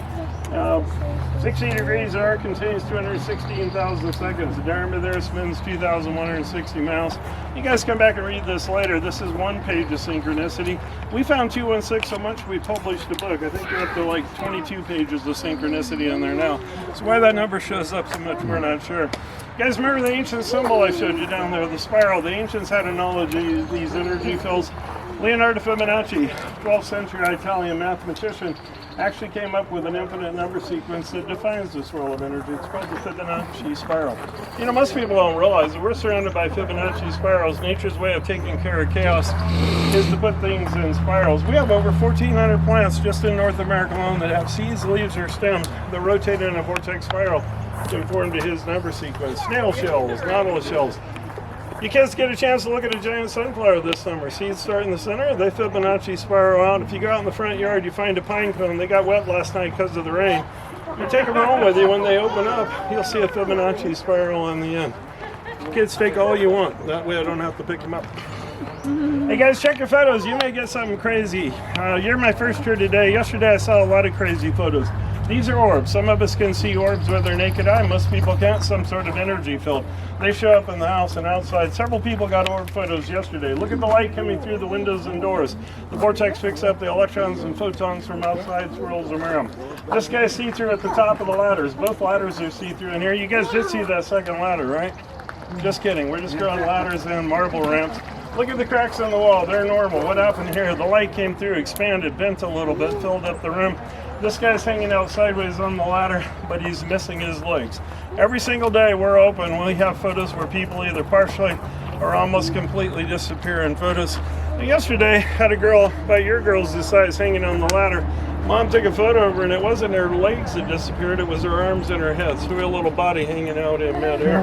D: 60 degrees R contains 216,000 seconds. The diameter there spins 2,160 miles. You guys come back and read this later. This is one page of synchronicity. We found 216 so much we published a book. I think we're up to like 22 pages of synchronicity in there now. So why that number shows up so much, we're not sure. You guys remember the ancient symbol I showed you down there, the spiral? The ancients had a knowledge of these energy fields. Leonardo Fibonacci, 12th century Italian mathematician, actually came up with an infinite number sequence that defines this swirl of energy. It's called the Fibonacci spiral. You know, most people don't realize that we're surrounded by Fibonacci spirals. Nature's way of taking care of chaos is to put things in spirals. We have over 1,400 plants just in North America alone that have seeds, leaves, or stems that rotate in a vortex spiral to conform to his number sequence. Snail shells, nautilus shells. You kids get a chance to look at a giant sunflower this summer. Seeds start in the center, they Fibonacci spiral out. If you go out in the front yard, you find a pine cone. They got wet last night because of the rain. You take them home with you. When they open up, you'll see a Fibonacci spiral on the end. Kids, take all you want. That way I don't have to pick them up. Hey guys, check your photos. You may get something crazy. You're my first here today. Yesterday I saw a lot of crazy photos. These are orbs. Some of us can see orbs with their naked eye. Most people can't. Some sort of energy field. They show up in the house and outside. Several people got orb photos yesterday. Look at the light coming through the windows and doors. The vortex picks up the electrons and photons from outside, swirls them around. This guy's see-through at the top of the ladders. Both ladders are see-through in here. You guys did see that second ladder, right? Just kidding. We're just growing ladders and marble ramps. Look at the cracks on the wall. They're normal. What happened here? The light came through, expanded, bent a little bit, filled up the room. This guy's hanging out sideways on the ladder, but he's missing his legs. Every single day we're open, we have photos where people either partially or almost completely disappear in photos. Yesterday, had a girl, about your girl's size, hanging on the ladder. Mom took a photo of her, and it wasn't her legs that disappeared, it was her arms and her head. So we had a little body hanging out in midair.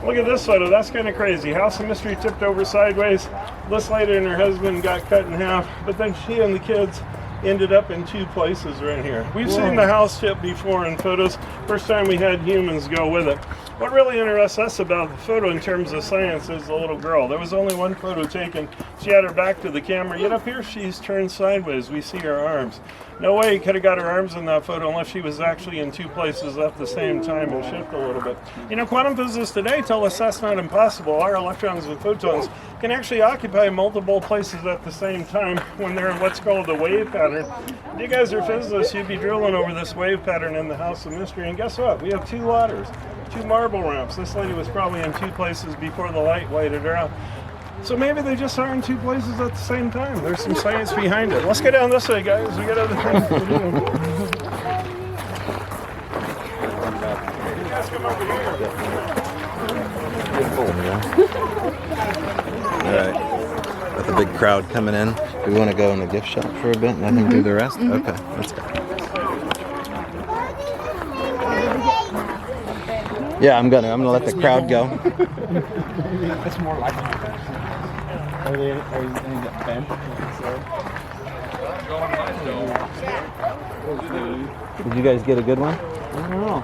D: Look at this photo, that's kind of crazy. House of Mystery tipped over sideways. This lady and her husband got cut in half, but then she and the kids ended up in two places right here. We've seen the house tip before in photos. First time we had humans go with it. What really interests us about the photo in terms of science is the little girl. There was only one photo taken. She had her back to the camera, yet up here she's turned sideways. We see her arms. No way you could have got her arms in that photo unless she was actually in two places at the same time and shift a little bit. You know, quantum physicists today tell us that's not impossible. Our electrons and photons can actually occupy multiple places at the same time when they're in what's called a wave pattern. If you guys are physicists, you'd be drilling over this wave pattern in the House of Mystery. And guess what? We have two ladders, two marble ramps. This lady was probably in two places before the light whited her out. So maybe they just are in two places at the same time. There's some science behind it. Let's go down this way, guys. We got other things to do. You guys come over here.
A: All right. With a big crowd coming in, do we want to go in the gift shop for a bit and let him do the rest? Okay, let's go. Yeah, I'm gonna let the crowd go.
E: It's more like are you in the band?
A: Did you guys get a good one?
E: I don't know.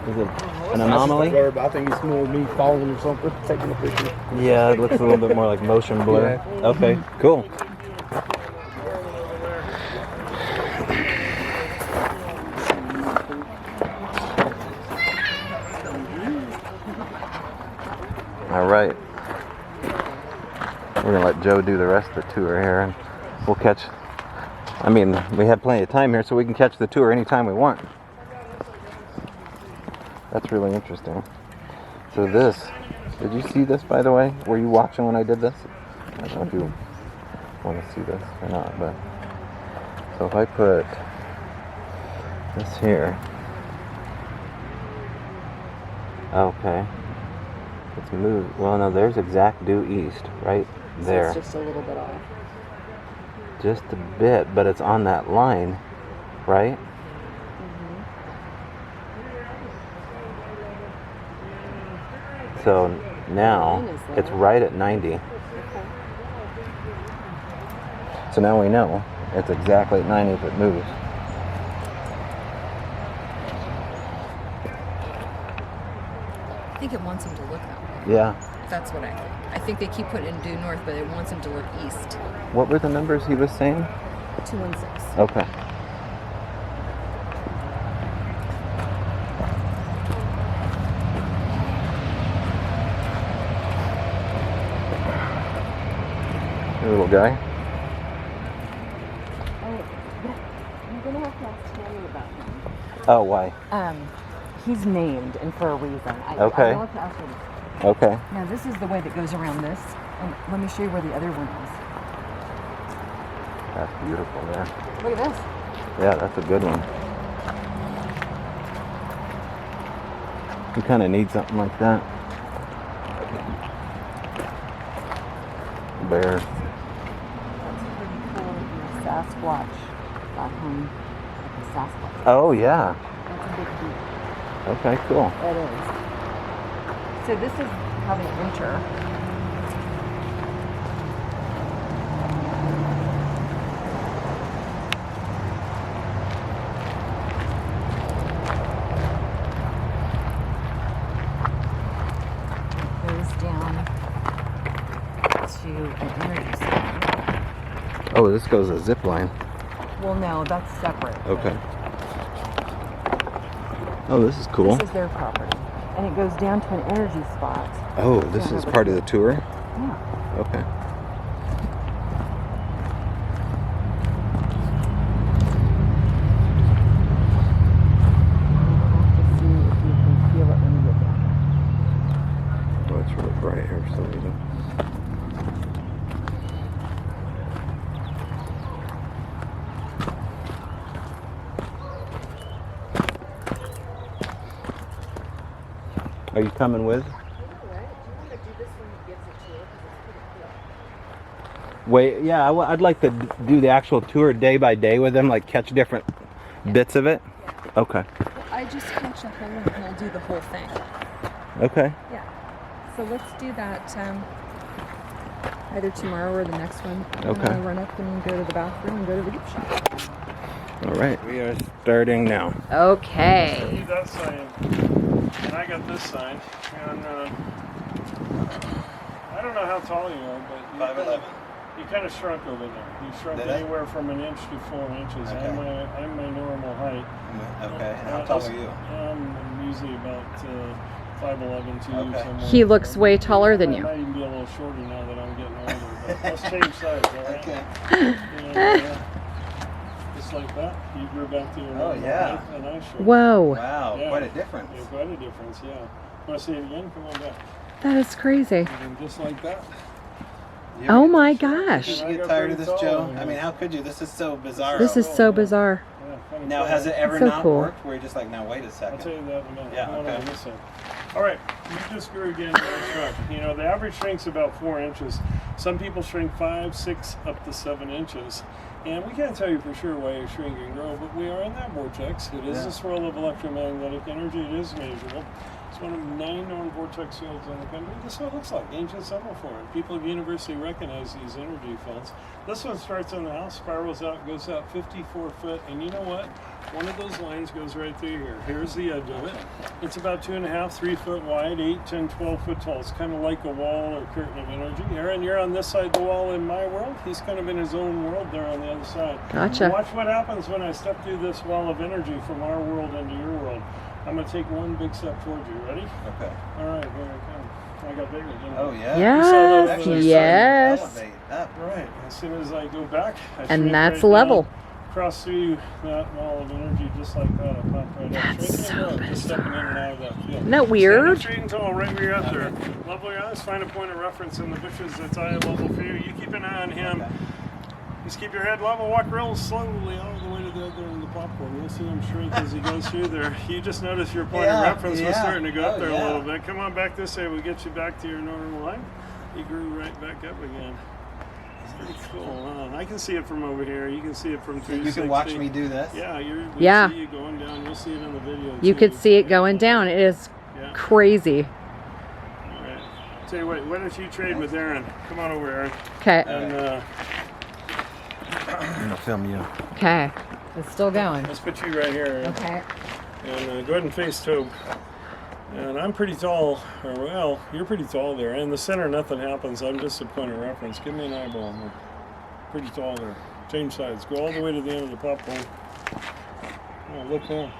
A: Is it an anomaly?
E: I think it's more me falling or something, taking a picture.
A: Yeah, it looks a little bit more like motion blur.
E: Yeah.
A: Okay, cool. All right. We're gonna let Joe do the rest of the tour here, and we'll catch. I mean, we have plenty of time here, so we can catch the tour anytime we want. That's really interesting. So this, did you see this, by the way? Were you watching when I did this? I don't know if you want to see this or not, but so if I put this here, okay, it's moved. Well, no, there's exact due east, right there.
C: So it's just a little bit off.
A: Just a bit, but it's on that line, right? So now it's right at 90. So now we know It's exactly at 90 if it moves.
C: I think it wants him to look that way.
A: Yeah.
C: That's what I think. I think they keep putting it due north, but it wants him to look east.
A: What were the numbers he was saying?
C: 216.
A: Okay. Hey, little guy.
C: Oh, I'm gonna have to ask Tammy about him.
A: Oh, why?
C: He's named, and for a reason.
A: Okay.
C: I'll have to ask her.
A: Okay.
C: Now this is the way that goes around this, and let me show you where the other one is.
A: That's beautiful there.
C: Look at this.
A: Yeah, that's a good one. You kind of need something like that. Bear.
C: That's pretty cool. Your Sasquatch got home like a Sasquatch.
A: Oh, yeah.
C: That's a big deal.
A: Okay, cool.
C: It is. So this is how they enter. It goes down to an energy center.
A: Oh, this goes a zip line.
C: Well, no, that's separate.
A: Okay. Oh, this is cool.
C: This is their property. And it goes down to an energy spot.
A: Oh, this is part of the tour?
C: Yeah.
A: Okay.
C: Let's see if you can feel it when you get down there.
A: Oh, it's really bright here for some reason. Are you coming with? Wait, yeah, I'd like to do the actual tour day by day with them, like catch different bits of it. Okay.
C: I just catch up on and we'll do the whole thing.
A: Okay.
C: Yeah. So let's do that either tomorrow or the next one.
A: Okay.
C: And I'll run up and go to the bathroom and go to the gift shop.
A: All right. We are starting now.
C: Okay.
D: See that sign, and I got this sign, and I don't know how tall you are, but you
A: 5'11".
D: You kind of shrunk over there. You shrunk
A: Did I?
D: anywhere from an inch to 4 inches.
A: Okay.
D: I'm my normal height.
A: Okay. And how tall are you?
D: I'm usually about 5'11", too.
A: Okay.
D: somewhere.
C: He looks way taller than
D: I
C: you.
D: might even be a little shorter now that I'm getting older. But let's change sides, all right?
A: Okay.
D: And, just like that. You grew back to your normal
A: yeah.
D: height, and I shrunk.
C: Whoa.
A: Wow,
D: Yeah.
A: quite a difference.
D: Yeah, quite a difference, yeah. Want to see it again? Come on back.
C: That is crazy.
D: And just like that.
C: Oh my gosh.
A: Did you get tired of this, Joe? I mean, how could you? This is so bizarre.
C: This is so bizarre.
D: Yeah, kinda
A: Now,
D: cool.
A: has it ever
C: So
A: not
C: cool.
A: worked where you're just like, now wait a
D: I'll
A: second?
D: tell you that in a minute.
A: Yeah,
D: Come on
A: okay.
D: over this side. All right, you just grew again and shrunk. You know, the average shrink's about 4 inches. Some people shrink 5, 6, up to 7 inches. And we can't tell you for sure why you shrink and grow, but we are in that vortex. It is
A: Yeah.
D: a swirl of electromagnetic energy. It is measurable. It's one of 9 known vortex fields in the country. This is what it looks like, ancient semaphore. People at the university recognize these energy fields. This one starts in the house, spirals out, goes out 54 foot, and you know what? One of those lines goes right through here. Here's the edge of it. It's about 2.5, 3 foot wide, 8, 10, 12 foot tall. It's kind of like a wall or curtain of energy. Eryn, you're on this side of the wall in my world. He's kind of in his own world there on the other side.
C: Gotcha.
D: Watch what happens when I step through this wall of energy from our world into your world. I'm going to take one big step towards you. Ready?
A: Okay.
D: All right, here I come. I got bigger, didn't I?
A: Oh, yeah?
C: Yes.
A: Actually,
C: Yes.
A: elevate up.
D: Right. As soon as I go back, I
C: And
D: shrink
C: that's
D: right
C: level.
D: down, cross through that wall of energy just like that. I pop right up.
C: That's
D: Shrinking
C: so
D: and growing, just
C: bizarre.
D: stepping in and out of that field.
C: Isn't that weird?
D: Stand up straight and tall, right where you're at there. Level your eyes. Find a point of reference in the bushes that's eye level for you. You keep an eye on him.
A: Okay.
D: Just keep your head level. Walk real slowly all the way to the other end of the popcorn. You'll see him shrink as he goes through there. You just notice your point
A: Yeah,
D: of reference was
A: yeah.
D: starting to go up
A: Oh,
D: there
A: yeah.
D: a little bit. Come on back this way. We'll get you back to your normal height. You grew right back up again. It's pretty cool, huh? I can see it from over here. You can see it from 360.
A: You can watch me do this?
D: Yeah, we
C: Yeah.
D: see you going down. You'll see it in the video.
C: You
D: too.
C: could see it going down. It is
D: Yeah.
C: crazy.
D: All right. Tell you what, why don't you trade with Eryn? Come on over, Eryn.
C: Okay.
D: And
A: gonna film you.
C: Okay. It's still going.
D: Let's put you right here.
C: Okay.
D: And go ahead and face Tobe. And I'm pretty tall, or well, you're pretty tall there. In the center, nothing happens. I'm just a point of reference. Give me an eyeball. Pretty tall there. Change sides. Go all the way to the end of the popcorn. Oh, look now.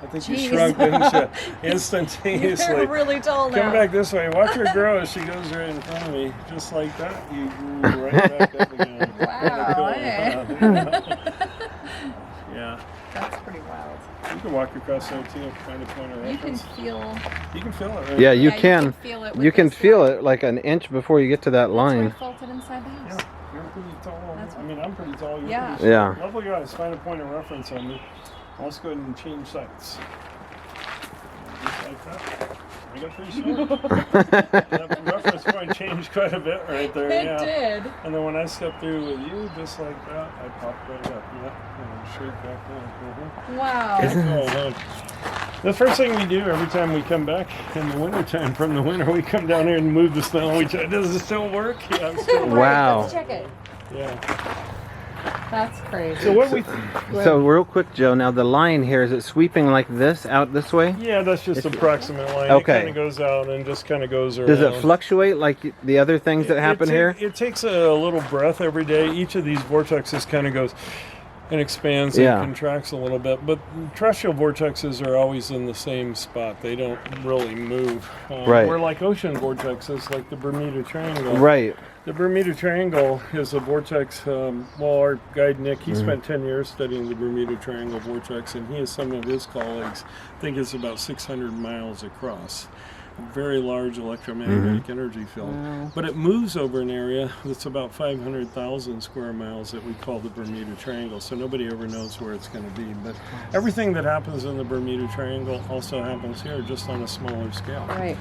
D: I think you shrugged, didn't you? Instantaneously.
C: You're really tall now.
D: Come back this way. Watch her grow as she goes right in front of me. Just like that, you grew right back up again.
C: Wow.
D: Yeah.
C: That's pretty wild.
D: You can walk across there too, find a point of
C: You can
D: reference.
C: feel.
D: You can feel it, right?
A: Yeah, you
C: Yeah,
A: can.
C: feel it with
A: You can
C: this
A: feel
C: light.
A: it like an inch before you get to that
C: That's where I
A: line.
C: felt it inside the house.
D: Yeah, you're pretty tall.
C: That's
D: I mean, I'm pretty tall. You're
C: Yeah.
D: pretty
A: Yeah.
D: short. Lovely guys, find a point of reference on me. Let's go ahead and change sights. Just like that. I got pretty short. That reference point changed quite a bit right there.
C: It
D: yeah.
C: did.
D: And then when I stepped through with you, just like that, I popped right up. Yeah. And straight back down.
C: Wow.
D: Oh, look. The first thing we do every time we come back in the wintertime from the winter, we come down here and move the snow. We try, does it still work? Yeah, it's still working.
A: Wow.
C: Let's check it.
D: Yeah.
C: That's crazy.
D: So what we...
A: So real quick, Joe, now the line here, is it sweeping like this, out this way?
D: Yeah, that's just approximate line.
A: Okay.
D: It kind of goes out and just kind of goes around.
A: Does it fluctuate like the other things that happen here?
D: It takes a little breath every day. Each of these vortexes kind of goes and expands and
A: Yeah.
D: contracts a little bit. But terrestrial vortexes are always in the same spot. They don't really move.
A: Right.
D: We're like ocean vortexes, like the Bermuda Triangle.
A: Right.
D: The Bermuda Triangle is a vortex. Well, our guide Nick, he spent 10 years studying the Bermuda Triangle vortex, and he and some of his colleagues think it's about 600 miles across. A very large electromagnetic energy field. But it moves over an area that's about 500,000 square miles that we call the Bermuda Triangle, so nobody ever knows where it's going to be. But everything that happens in the Bermuda Triangle also happens here, just on a smaller scale.
C: Right.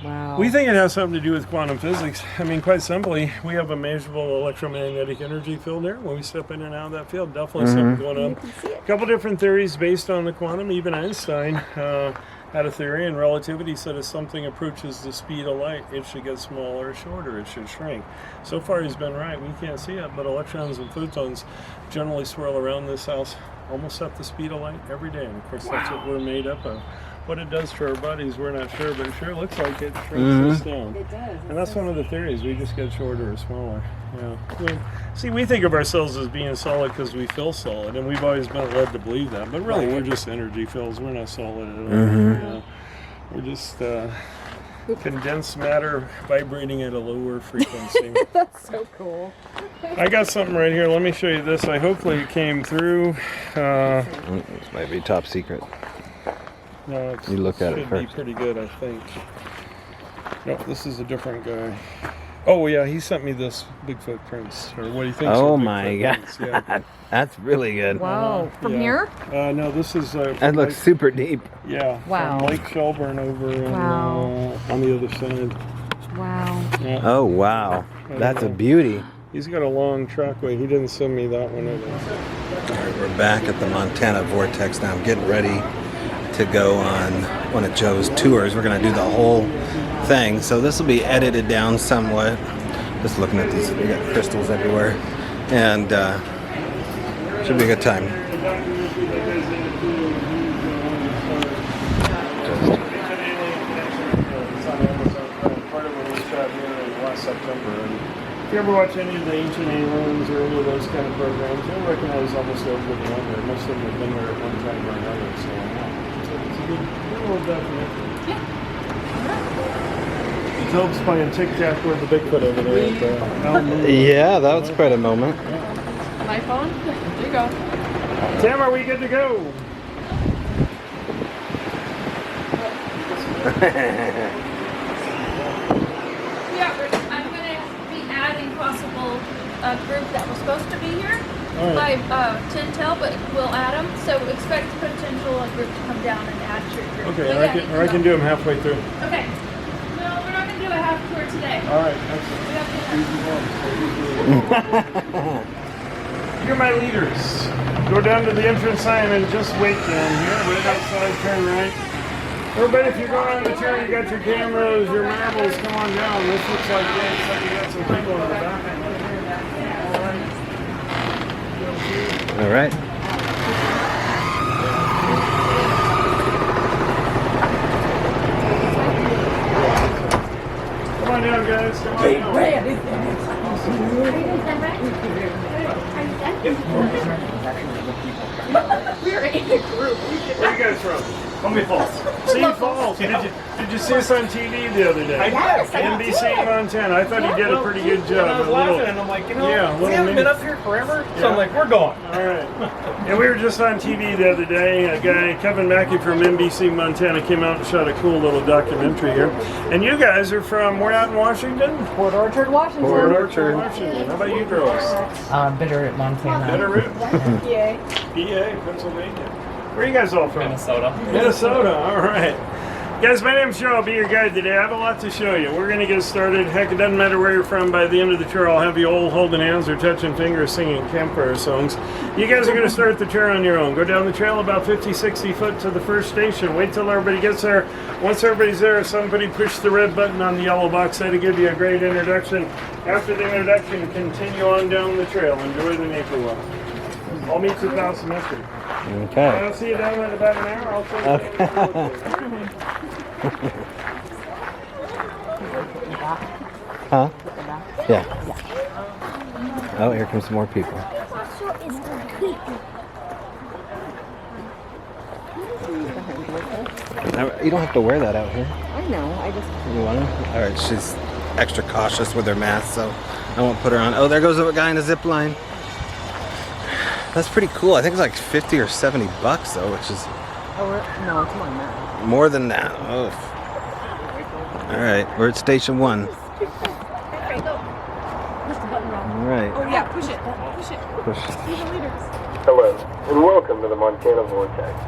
C: Wow.
D: We think it has something to do with quantum physics. I mean, quite simply, we have a measurable electromagnetic energy field there. When we step in and out of that field, definitely something going on. A couple different theories based on the quantum. Even Einstein had a theory in relativity, said if something approaches the speed of light, it should get smaller or shorter, it should shrink. So far he's been right. We can't see it, but electrons and photons generally swirl around this house almost at the speed of light every day. And of course, that's what we're made up of. What it does to our bodies, we're not sure, but it sure looks like it shrinks us down.
C: It does.
D: And that's one of the theories. We just get shorter or smaller. Yeah. We think of ourselves as being solid because we feel solid, and we've always been led to believe that. But really, we're just energy fields. We're not solid at all. Yeah. We're just condensed matter vibrating at a lower frequency.
C: That's so cool.
D: I got something right here. Let me show you this. Hopefully it came through.
A: This might be top secret.
D: No,
A: You look at it
D: should
A: first.
D: be pretty good, I think. No, this is a different guy. Oh yeah, he sent me this Bigfoot prints, or what he thinks.
A: Oh
D: are Bigfoot
A: my God.
D: prints. Yeah.
A: That's really good.
C: Wow. From
D: Yeah.
C: here?
D: No, this is.
A: That looks super deep.
D: Yeah.
C: Wow.
D: From Lake Shelburne over on the other side.
C: Wow.
D: Yeah.
A: Oh, wow. That's a beauty.
D: He's got a long trackway. He didn't send me that one either.
A: All right, we're back at the Montana Vortex now. I'm getting ready to go on one of Joe's tours. We're going to do the whole thing. So this will be edited down somewhat. Just looking at these, we got crystals everywhere. And should be a good time.
D: If you ever watch any of the Ancient Aliens or any of those kind of programs, you'll recognize almost everybody on there. Most of them have been there at one time or another. So it's a good little definition. Tob's playing tic-tac with the Bigfoot over there at the Elm Moon.
A: Yeah, that was quite a moment.
C: My phone? There you go.
D: Tim, are we good to go?
G: Yeah, I'm going to be adding possible group that was supposed to be here by Tintel, but we'll add them. So expect potential group to come down and add to your group.
D: Okay,
G: But
D: or
G: yeah,
D: I can do them halfway through.
G: Okay. No, we're not going to do a half tour today.
D: All right,
G: We have to
D: You're my leaders. Go down to the entrance sign and just wait down here. Right outside, turn right. Everybody, if you're going on the tour, you got your cameras, your marbles, come on down. This looks like you got some people in the back.
A: All right.
D: Come on down, guys. Come on down.
G: We're in a group.
D: Where are you guys from?
E: Columbia Falls.
D: St. Falls. Did you see us on TV the other day?
E: I did.
D: NBC Montana. I thought you did a pretty good job.
E: I was
D: A little-
E: laughing, and I'm like, you know,
D: Yeah, a
E: we
D: little
E: haven't been
D: mini-
E: up here forever. So
D: Yeah.
E: I'm like, we're going.
D: All right. Yeah, we were just on TV the other day. A guy, Kevin Mackey from NBC Montana, came out and shot a cool little documentary here. And you guys are from where out in Washington?
C: Port Orchard, Washington.
D: Port Orchard, Washington. How about you girls?
H: Bitter, Montana.
D: Bitterroot?
G: Yay.
D: PA, Pennsylvania. Where are you guys all from?
E: Minnesota.
D: Minnesota, all right. Guys, my name's Joe. I'll be your guide today. I have a lot to show you. We're going to get started. Heck, it doesn't matter where you're from. By the end of the tour, I'll have you all holding hands or touching fingers singing campfire songs. You guys are going to start the tour on your own. Go down the trail about 50, 60 foot to the first station. Wait till everybody gets there. Once everybody's there, somebody push the red button on the yellow box there to give you a great introduction. After the introduction, continue on down the trail. Enjoy the nature walk. I'll meet you about semester.
A: Okay.
D: I'll see you down in about an hour. I'll show you.
A: Huh? Yeah. Oh, here comes some more people. You don't have to wear that out here.
C: I know. I just.
A: You want to? All right, she's extra cautious with her mask, so I won't put her on. Oh, there goes a guy in a zip line. That's pretty cool. I think it's like 50 or 70 bucks though, which is
C: Oh, no, it's more than that.
A: more than that. Oh. All right, we're at station 1.
G: Okay, go.
A: All right.
G: Oh yeah, push it. Push it.
A: Push.
G: See the leaders.
I: Hello, and welcome to the Montana Vortex.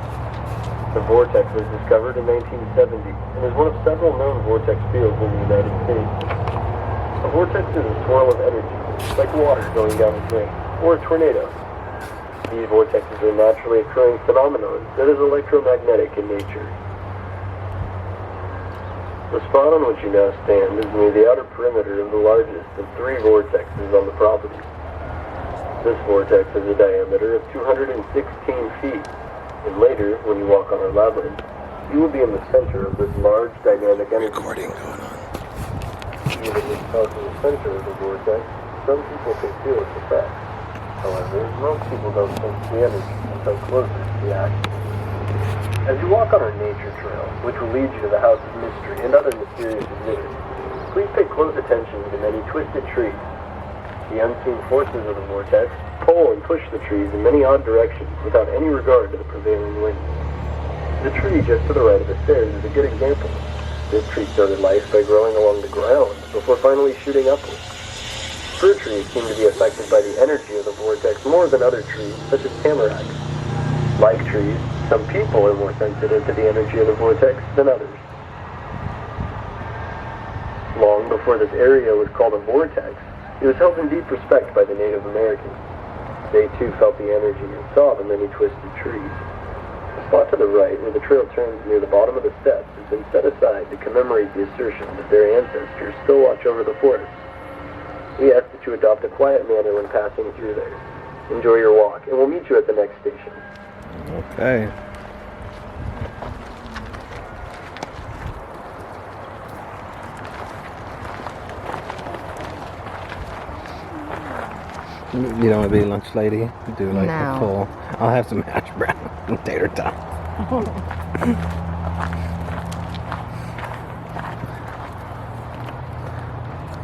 I: The vortex was discovered in 1970 and is one of several known vortex fields in the United States. A vortex is a swirl of energy, like water going down a drain, or a tornado. These vortexes are a naturally occurring phenomenon that is electromagnetic in nature. The spot on which you now stand is near the outer perimeter of the largest of 3 vortexes on the property. This vortex has a diameter of 216 feet, and later, when you walk on our labyrinth, you will be in the center of this large dynamic energy.
A: Recording going on.
I: Even if close to the center of the vortex, some people can feel its effects. However, most people don't sense the energy until closer to the action. As you walk on our nature trail, which will lead you to the House of Mystery and other mysterious exhibits, please pay close attention to the many twisted trees. The unseen forces of the vortex pull and push the trees in many odd directions without any regard to the prevailing wind. The tree just to the right of the stairs is a good example. This tree started life by growing along the ground before finally shooting upward. Fir trees seem to be affected by the energy of the vortex more than other trees, such as tamaracks. Like trees, some people are more sensitive to the energy of the vortex than others. Long before this area was called a vortex, it was held in deep respect by the Native Americans. They too felt the energy and saw the many twisted trees. The spot to the right, where the trail turns near the bottom of the steps, has been set aside to commemorate the assertion that their ancestors still watch over the forest. We ask that you adopt a quiet manner when passing through there. Enjoy your walk, and we'll meet you at the next station.
A: Okay. You don't want to be lunch lady? Do like a
C: No.
A: full. I'll have some hash brown and tater tots.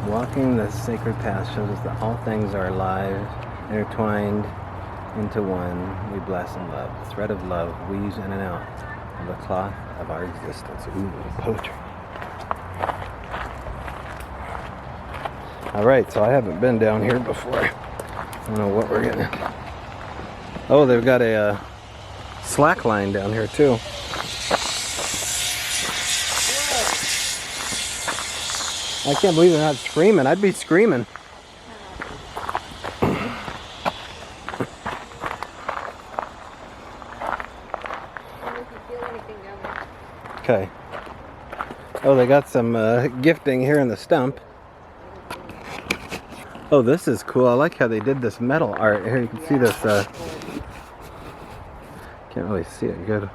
A: Walking the sacred path shows us that all things are alive, intertwined into one. We bless and love. The thread of love weaves in and out of the cloth of our existence. Ooh, poetry. Alright, so I haven't been down here before. I don't know what we're gonna. Oh, they've got a slack line down here too. I can't believe they're not screaming. I'd be screaming. Okay. Oh, they got some gifting here in the stump. Oh, this is cool. I like how they did this metal art. Here you can see this. Can't really see it good.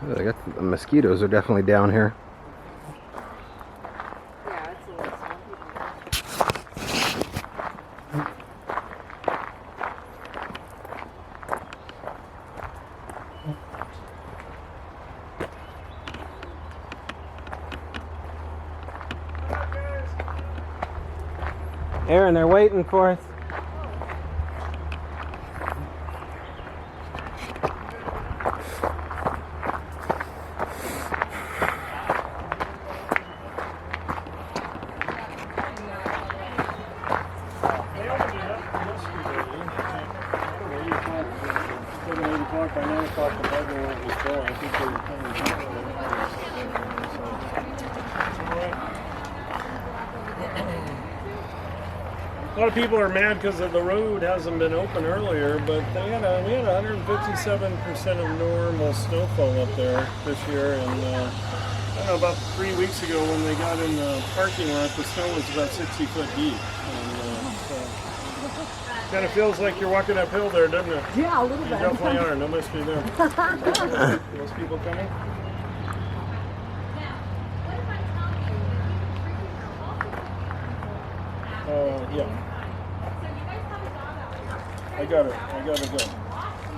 A: Oh, I got the mosquitoes are definitely down here.
C: Yeah, it's a little swampy.
A: Eryn, they're waiting for us.
D: A lot of people are mad because the road hasn't been open earlier, but we had 157% of normal snowfall up there this year, and I don't know, about 3 weeks ago when they got in the parking lot, the snow was about 60 foot deep. And so kind of feels like you're walking uphill there, doesn't it?
C: Yeah, a little
D: You
C: bit.
D: definitely are. No mystery there. Most people coming? Yeah. I got it. I gotta go.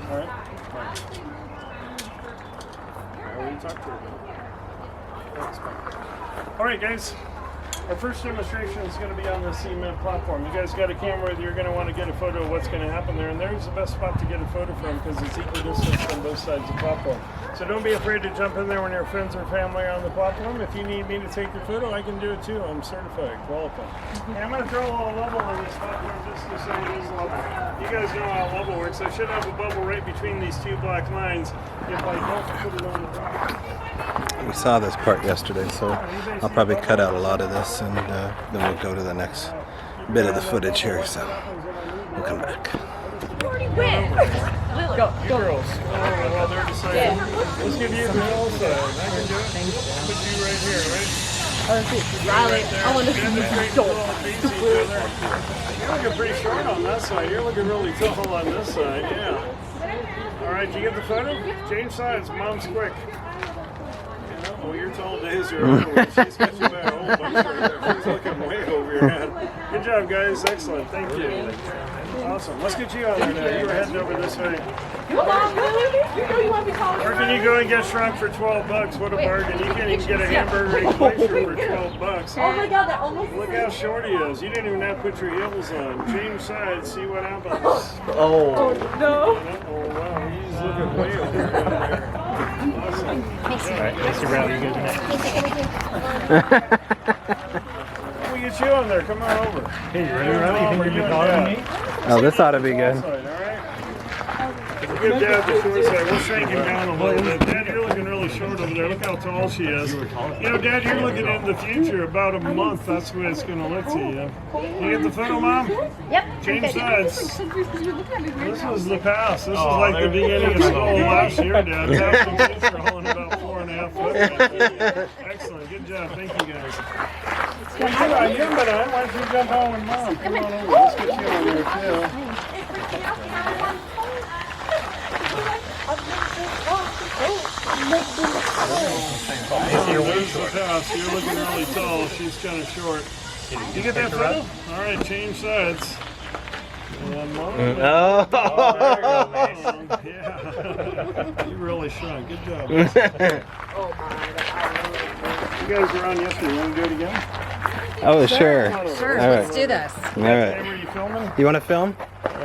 D: All right. I already talked to her. Thanks, man. All right, guys. Our first demonstration is going to be on the cement platform. You guys got a camera with you, you're going to want to get a photo of what's going to happen there. And there's the best spot to get a photo from because it's equidistant on both sides of the platform. So don't be afraid to jump in there when your friends or family are on the platform. If you need me to take your photo, I can do it too. I'm certified, qualified. And I'm going to throw a little level on this platform just to say it is level. You guys know how level works. I should have a bubble right between these two black lines if I don't put it on the top.
A: We saw this part yesterday, so I'll probably cut out a lot of this and then we'll go to the next bit of the footage here, so we'll come back.
C: Go,
D: You girls, while they're deciding, let's give you the whole side. I can do it. Put you right here, right?
C: Riley, I want to see you.
D: You're looking pretty short on that side. You're looking really tall on this side, yeah. All right, did you get the photo? Change sides, mom's quick. Oh, your tall days are over. She's got you by a whole bunch right there. She's looking way over your head. Good job, guys. Excellent. Thank you. Awesome. Let's get you on there now. You were heading over this way.
C: Come on, Lily. You know you want to be called.
D: Or can you go and get shrunk for $12? What a bargain. You can't even get a hamburger and glacier for $12.
C: Oh my God, that almost.
D: Look how short he is. You didn't even have to put your heels on. Change sides. See what happens.
C: Oh no.
D: Oh, wow. He's looking way over there. Awesome.
E: Mr. Bradley, you
D: Let me get you on there. Come on over.
E: Hey, you ready, Riley? You think you're taller than me?
A: Oh, this ought to be good.
D: Give Dad the short side. We'll shrink him down a little bit. Dad, you're looking really short over there. Look how tall she is. You know, Dad, you're looking into the future. About a month, that's the way it's going to look to you. You get the photo, Mom?
F: Yep.
D: Change sides. This was the past. This is like the beginning of school last year, Dad. Past the kids are hauling about 4.5 foot. Excellent. Good job. Thank you, guys. You haven't been on. Why don't you jump on with Mom? Come on over. Let's get you on there, too. You're looking really tall. She's kind of short. You get that photo? All right, change sides. And Mom.
A: Oh.
D: Yeah. You really shrunk. Good job. You guys were on yesterday. You want to do it again?
A: Oh, sure.
C: Sure,
A: All
C: let's
A: right.
C: do this.
A: All right.
D: Camera, you filming?
A: You want to film?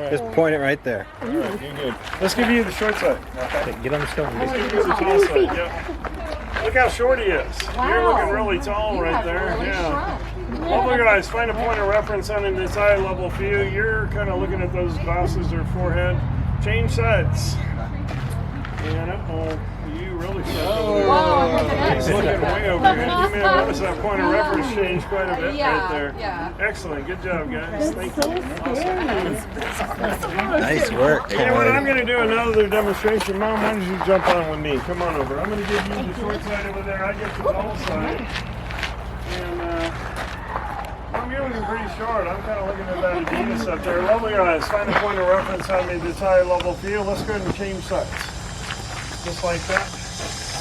A: Just point it right there.
D: All right, you're good. Let's give you the short side.
E: Okay, get on the stone.
D: Let's give you the tall side. Yeah. Look how short he is. You're looking really tall right there. Yeah. Well, look guys, find a point of reference on this eye level view. You're kind of looking at those glasses or forehead. Change sides. And you really suck. He's looking way over here. You may notice that point of reference changed quite a bit right there.
C: Yeah.
D: Excellent. Good job, guys. Thank you. Awesome.
A: Nice work.
D: You know what? I'm going to do another demonstration. Mom, why don't you jump on with me? Come on over. I'm going to give you the short side over there. I get the tall side. And you're looking pretty short. I'm kind of looking at that Adidas up there. Level your eyes. Find a point of reference on the entire level for you. Let's go ahead and change sides. Just like that.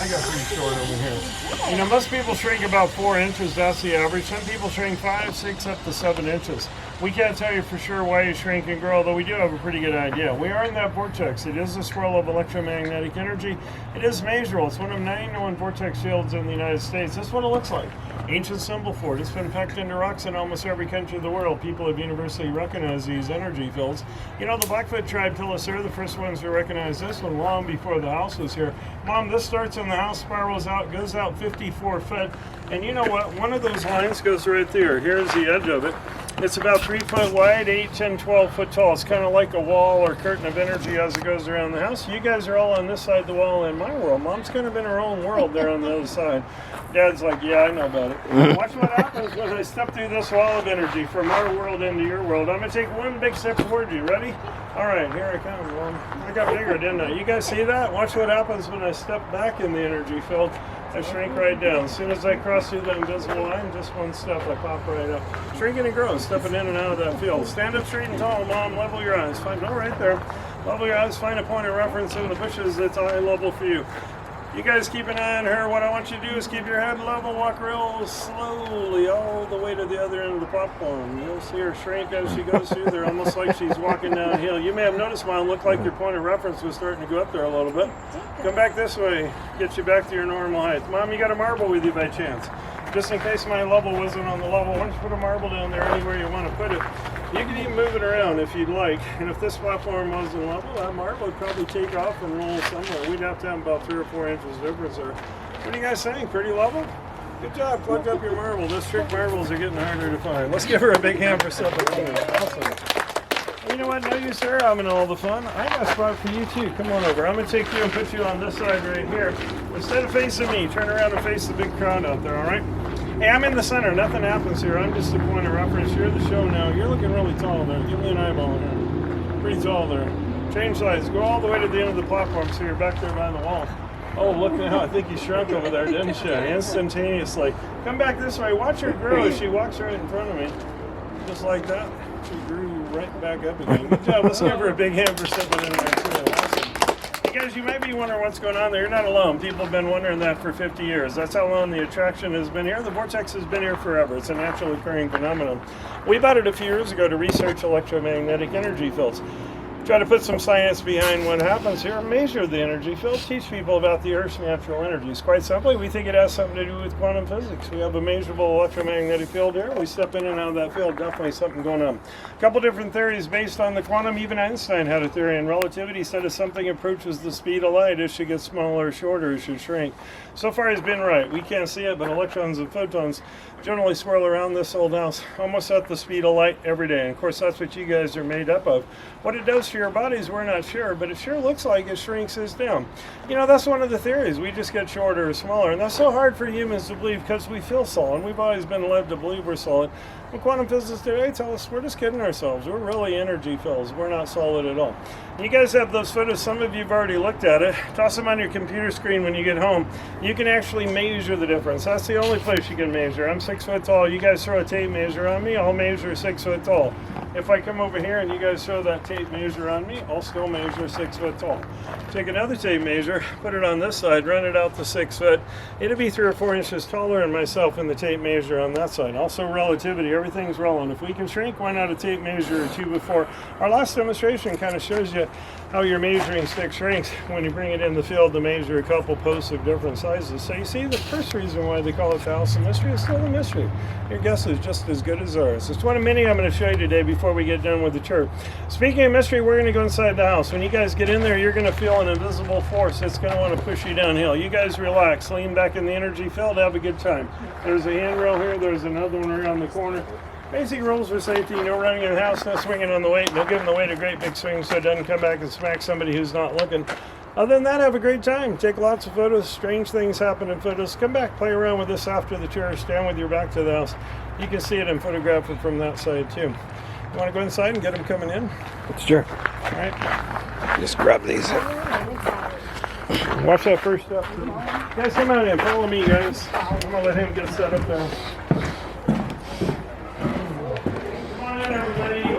D: I got pretty short over here. You know, most people shrink about 4 inches. That's the average. Some people shrink 5, 6, up to 7 inches. We can't tell you for sure why you shrink and grow, though we do have a pretty good idea. We are in that vortex. It is a swirl of electromagnetic energy. It is measurable. It's one of 91 vortex fields in the United States. That's what it looks like. Ancient symbol for it. It's been packed into rocks in almost every country of the world. People have universally recognized these energy fields. You know, the Blackfoot tribe told us they're the first ones to recognize this one long before the house was here. Mom, this starts in the house, spirals out, goes out 54 foot. And you know what? One of those lines goes right there. Here's the edge of it. It's about 3 foot wide, 8, 10, 12 foot tall. It's kind of like a wall or curtain of energy as it goes around the house. You guys are all on this side of the wall in my world. Mom's kind of in her own world there on the other side. Dad's like, yeah, I know about it. Watch what happens when I step through this wall of energy from our world into your world. I'm going to take one big step toward you. Ready? All right, here I come, Mom. I got bigger, didn't I? You guys see that? Watch what happens when I step back in the energy field. I shrink right down. As soon as I cross through the invisible line, just one step, I pop right up. Shrinking and growing, stepping in and out of that field. Stand up straight and tall, Mom. Level your eyes. Find, no, right there. Level your eyes. Find a point of reference in the bushes that's eye level for you. You guys keep an eye on her. What I want you to do is keep your head level, walk real slowly all the way to the other end of the platform. You'll see her shrink as she goes through there, almost like she's walking downhill. You may have noticed, Mom, looked like your point of reference was starting to go up there a little bit. Come back this way, get you back to your normal height. Mom, you got a marble with you by chance? Just in case my level wasn't on the level, why don't you put a marble down there anywhere you want to put it. You can even move it around if you'd like. And if this platform wasn't level, that marble would probably take off and roll somewhere. We'd have to have about 3 or 4 inches difference there. What are you guys saying? Pretty level? Good job. Plugged up your marble. Those trick marbles are getting harder to find. Let's give her a big hand for stepping on it. Awesome. You know what? No use her having all the fun. I got a spot for you too. Come on over. I'm going to take you and put you on this side right here. Instead of facing me, turn around and face the big crowd out there, all right? Hey, I'm in the center. Nothing happens here. I'm just a point of reference. You're the show now. You're looking really tall there. Give me an eyeball here. Pretty tall there. Change sides. Go all the way to the end of the platform so you're back there by the wall. Oh, look now. I think you shrunk over there, didn't you? Instantaneously. Come back this way. Watch her grow as she walks right in front of me. Just like that. She grew right back up again. Good job. Let's give her a big hand for stepping in there too. Awesome. You guys, you may be wondering what's going on there. You're not alone. People have been wondering that for 50 years. That's how long the attraction has been here. The vortex has been here forever. It's a naturally occurring phenomenon. We bought it a few years ago to research electromagnetic energy fields. Try to put some science behind what happens here, measure the energy field, teach people about the Earth's natural energies. Quite simply, we think it has something to do with quantum physics. We have a measurable electromagnetic field here. We step in and out of that field, definitely something going on. A couple different theories based on the quantum. Even Einstein had a theory in relativity. He said if something approaches the speed of light, it should get smaller or shorter, it should shrink. So far he's been right. We can't see it, but electrons and photons generally swirl around this old house almost at the speed of light every day. And of course, that's what you guys are made up of. What it does to your bodies, we're not sure, but it sure looks like it shrinks us down. You know, that's one of the theories. We just get shorter or smaller. And that's so hard for humans to believe because we feel solid. We've always been led to believe we're solid. But quantum physicists today tell us we're just kidding ourselves. We're really energy fields. We're not solid at all. You guys have those photos. Some of you have already looked at it. Toss them on your computer screen when you get home. You can actually measure the difference. That's the only place you can measure. I'm 6 foot tall. You guys throw a tape measure on me, I'll measure 6 foot tall. If I come over here and you guys throw that tape measure on me, I'll still measure 6 foot tall. Take another tape measure, put it on this side, run it out to 6 foot. It'll be 3 or 4 inches taller than myself in the tape measure on that side. Also relativity, everything's rolling. If we can shrink, why not a tape measure or two before? Our last demonstration kind of shows you how your measuring stick shrinks when you bring it in the field to measure a couple posts of different sizes. So you see, the first reason why they call it the House of Mystery is still a mystery. Your guess is just as good as ours. It's one of many I'm going to show you today before we get done with the tour. Speaking of mystery, we're going to go inside the house. When you guys get in there, you're going to feel an invisible force that's going to want to push you downhill. You guys relax, lean back in the energy field, have a good time. There's a handrail here, there's another one around the corner. Basic rules for safety, no running in the house, no swinging on the weight, no giving the weight a great big swing so it doesn't come back and smack somebody who's not looking. Other than that, have a great time. Take lots of photos. Strange things happen in photos. Come back, play around with this after the tour. Stand with your back to the house. You can see it and photograph it from that side too. You want to go inside and get them coming in?
A: Sure.
D: All right.
A: Just grab these.
D: Watch that first step. Guys, come on in. Follow me, guys. I'm going to let him get set up there.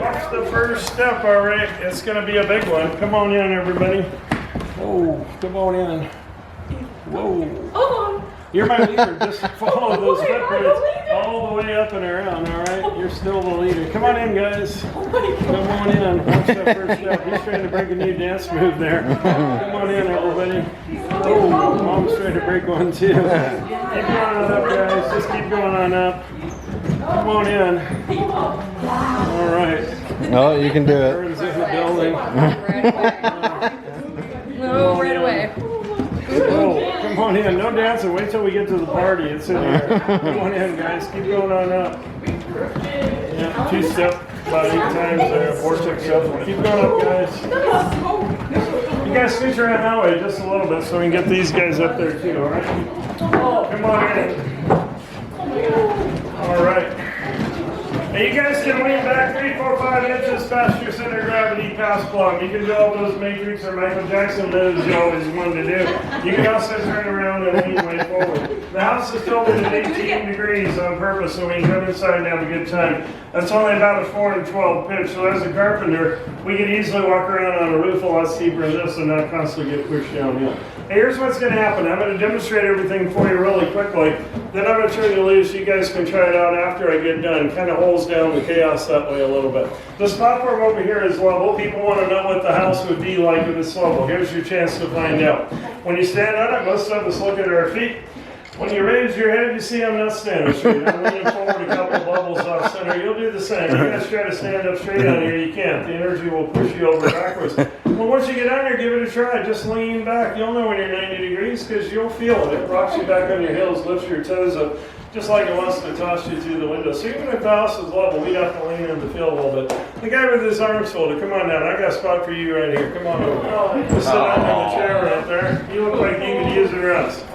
D: Watch the first step, all right? It's gonna be a big one. Come on in, everybody. Oh, come on in. Whoa. You're my leader. Just follow those footprints all the way up and around, all right? You're still the leader. Come on in, guys. Come on in. Watch that first step. He's trying to break a new dance move there. Come on in, everybody. Oh, Mom's trying to break one, too. Keep going on up, guys. Just keep going on up. Come on in. All right.
A: Oh, you can do it.
D: Erin's in the building.
C: No, right away.
D: Oh, come on in. No dancing. Wait till we get to the party. It's in here. Come on in, guys. Keep going on up. Yeah, 2-step, about 8 times there. Vortex up. Keep going up, guys. You guys switch around that way just a little bit so we can get these guys up there too, all right? Come on in. All right. Now you guys can lean back 3, 4, 5 inches past your center of gravity past plumb. You can do all those Matrix or Michael Jackson moves you always wanted to do. You can also turn around and lean way forward. The house is tilted at 18 degrees on purpose, so we can come inside and have a good time. That's only about a 4 and 12 pitch, so as a carpenter, we can easily walk around on a roof a lot steeper than this and not constantly get pushed downhill. Hey, here's what's going to happen. I'm going to demonstrate everything for you really quickly. Then I'm going to turn you loose. You guys can try it out after I get done. Kind of holds down the chaos that way a little bit. This platform over here is level. People want to know what the house would be like if it's level. Here's your chance to find out. When you stand on it, most of us look at our feet. When you raise your head, you see I'm not standing straight. I'm leaning forward a couple bubbles off center. You'll do the same. You guys try to stand up straight on here. You can't. The energy will push you over backwards. Well, once you get on here, give it a try. Just lean back. You'll know when you're 90 degrees because you'll feel it. It rocks you back on your heels, lifts your toes up, just like it wants to toss you through the window. So even if the house is level, we'd have to lean in the field a little bit. The guy with his arms folded, come on down. I got a spot for you right here. Come on over. Just sit down in the chair right there. You look like you could use a rest.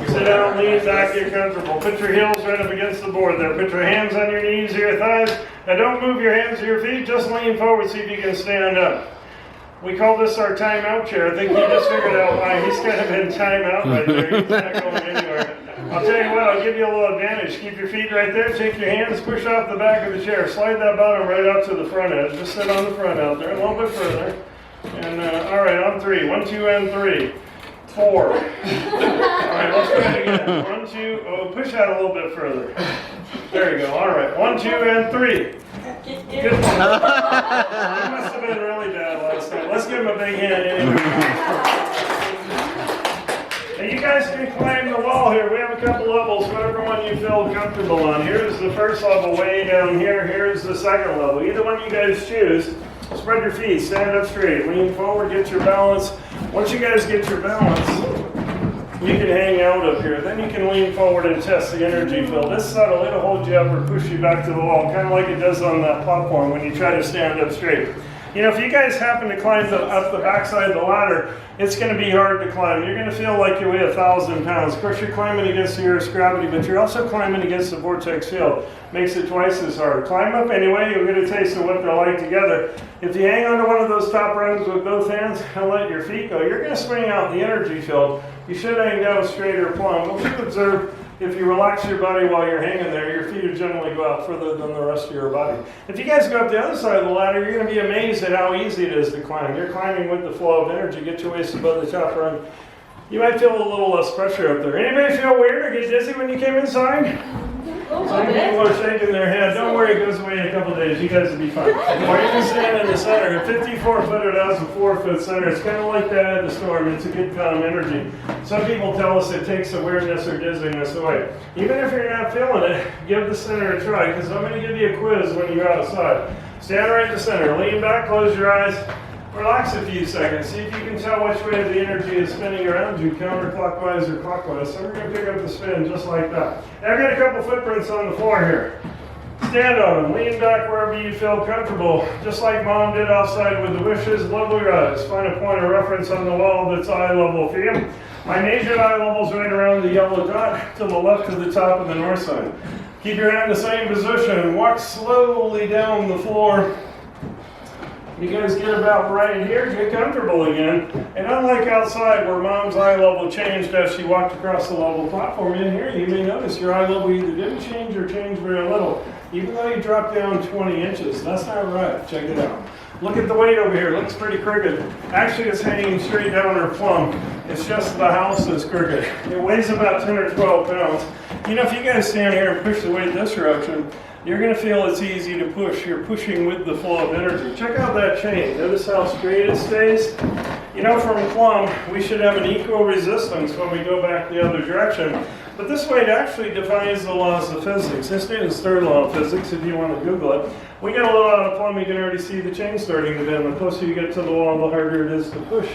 D: Sit down, lean back, get comfortable. Put your heels right up against the board there. Put your hands on your knees or your thighs. Now don't move your hands or your feet. Just lean forward, see if you can stand up. We call this our timeout chair. I think he just figured out why he's kind of in timeout right there. He's not going anywhere. I'll tell you what, I'll give you a little advantage. Keep your feet right there. Take your hands, push off the back of the chair. Slide that bottom right out to the front edge. Just sit on the front out there a little bit further. And all right, on 3. 1, 2, and 3. 4. All right, let's try it again. 1, 2. Oh, push out a little bit further. There you go. All right, 1, 2, and 3. Good one. He must have been really bad last night. Let's give him a big hand anyway. And you guys can climb the wall here. We have a couple levels, whatever one you feel comfortable on. Here's the first level way down here. Here's the second level. Either one you guys choose. Spread your feet, stand up straight, lean forward, get your balance. Once you guys get your balance, you can hang out up here. Then you can lean forward and test the energy field. This subtle, it'll hold you up or push you back to the wall, kind of like it does on that platform when you try to stand up straight. You know, if you guys happen to climb up the backside of the ladder, it's going to be hard to climb. You're going to feel like you weigh 1,000 pounds. Of course, you're climbing against the Earth's gravity, but you're also climbing against the vortex field. Makes it twice as hard. Climb up anyway, you'll get a taste of what they're like together. If you hang onto one of those top rungs with both hands and let your feet go, you're going to swing out the energy field. You should hang down straight or plumb. What you observe, if you relax your body while you're hanging there, your feet will generally go out further than the rest of your body. If you guys go up the other side of the ladder, you're going to be amazed at how easy it is to climb. You're climbing with the flow of energy. Get your waist above the top rung. You might feel a little less pressure up there. Anybody feel weird or get dizzy when you came inside? Some people are shaking their head. Don't worry, it goes away in a couple of days. You guys will be fine. Or you can stand in the center. A 54-footer has a 4-foot center. It's kind of like that at the storm. It's a good calm energy. Some people tell us it takes the weirdness or dizziness away. Even if you're not feeling it, give the center a try, because I'm going to give you a quiz when you're outside. Stand right in the center. Lean back, close your eyes. Relax a few seconds. See if you can tell which way the energy is spinning around you, counterclockwise or clockwise. So we're going to pick up the spin just like that. Now I've got a couple footprints on the floor here. Stand on them. Lean back wherever you feel comfortable. Just like Mom did outside with the wishes, level your eyes. Find a point of reference on the wall that's eye level for you. My measured eye level's right around the yellow dot to the left of the top of the north side. Keep your hand in the same position and walk slowly down the floor. You guys get about right here, get comfortable again. And unlike outside where Mom's eye level changed as she walked across the level platform, in here you may notice your eye level either didn't change or changed very little. even though you drop down 20 inches. That's not right. Check it out. Look at the weight over here. It looks pretty crooked. Actually, it's hanging straight down or plumb. It's just the house that's crooked. It weighs about 10 or 12 pounds. You know, if you guys stand here and push the weight this direction, you're going to feel it's easy to push. You're pushing with the flow of energy. Check out that chain. Notice how straight it stays? You know, from plumb, we should have an equal resistance when we go back the other direction. But this weight actually defies the laws of physics. This is the third law of physics, if you want to Google it. We get a little out of plumb, you can already see the chain starting to bend. The closer you get to the wall, the harder it is to push,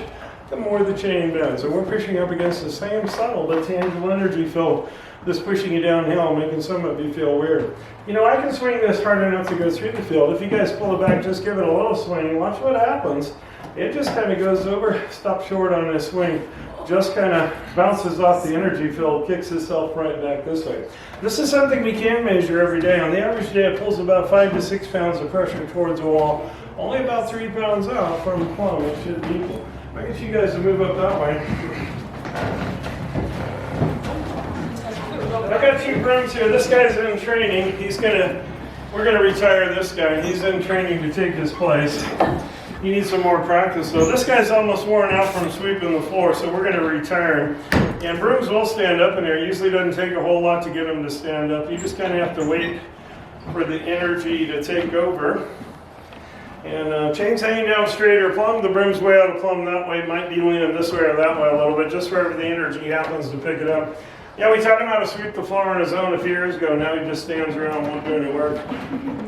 D: the more the chain bends. So we're pushing up against the same subtle but tangible energy field that's pushing you downhill, making some of you feel weird. You know, I can swing this hard enough to go through the field. If you guys pull it back, just give it a little swing. Watch what happens. It just kind of goes over, stops short on this swing, just kind of bounces off the energy field, kicks itself right back this way. This is something we can measure every day. On the average day, it pulls about 5 to 6 pounds of pressure towards the wall, only about 3 pounds out from the plumb. It should be equal. I get you guys to move up that way. I got 2 brooms here. This guy's in training. We're gonna retire this guy. He's in training to take his place. He needs some more practice though. This guy's almost worn out from sweeping the floor, so we're gonna retire him. And brooms will stand up in here. It usually doesn't take a whole lot to get them to stand up. You just kind of have to wait for the energy to take over. And chain's hanging down straight or plumb. The broom's way out of plumb that way. Might be leaning this way or that way a little bit, just wherever the energy happens to pick it up. Yeah, we taught him how to sweep the floor on his own a few years ago. Now he just stands around, won't do any work.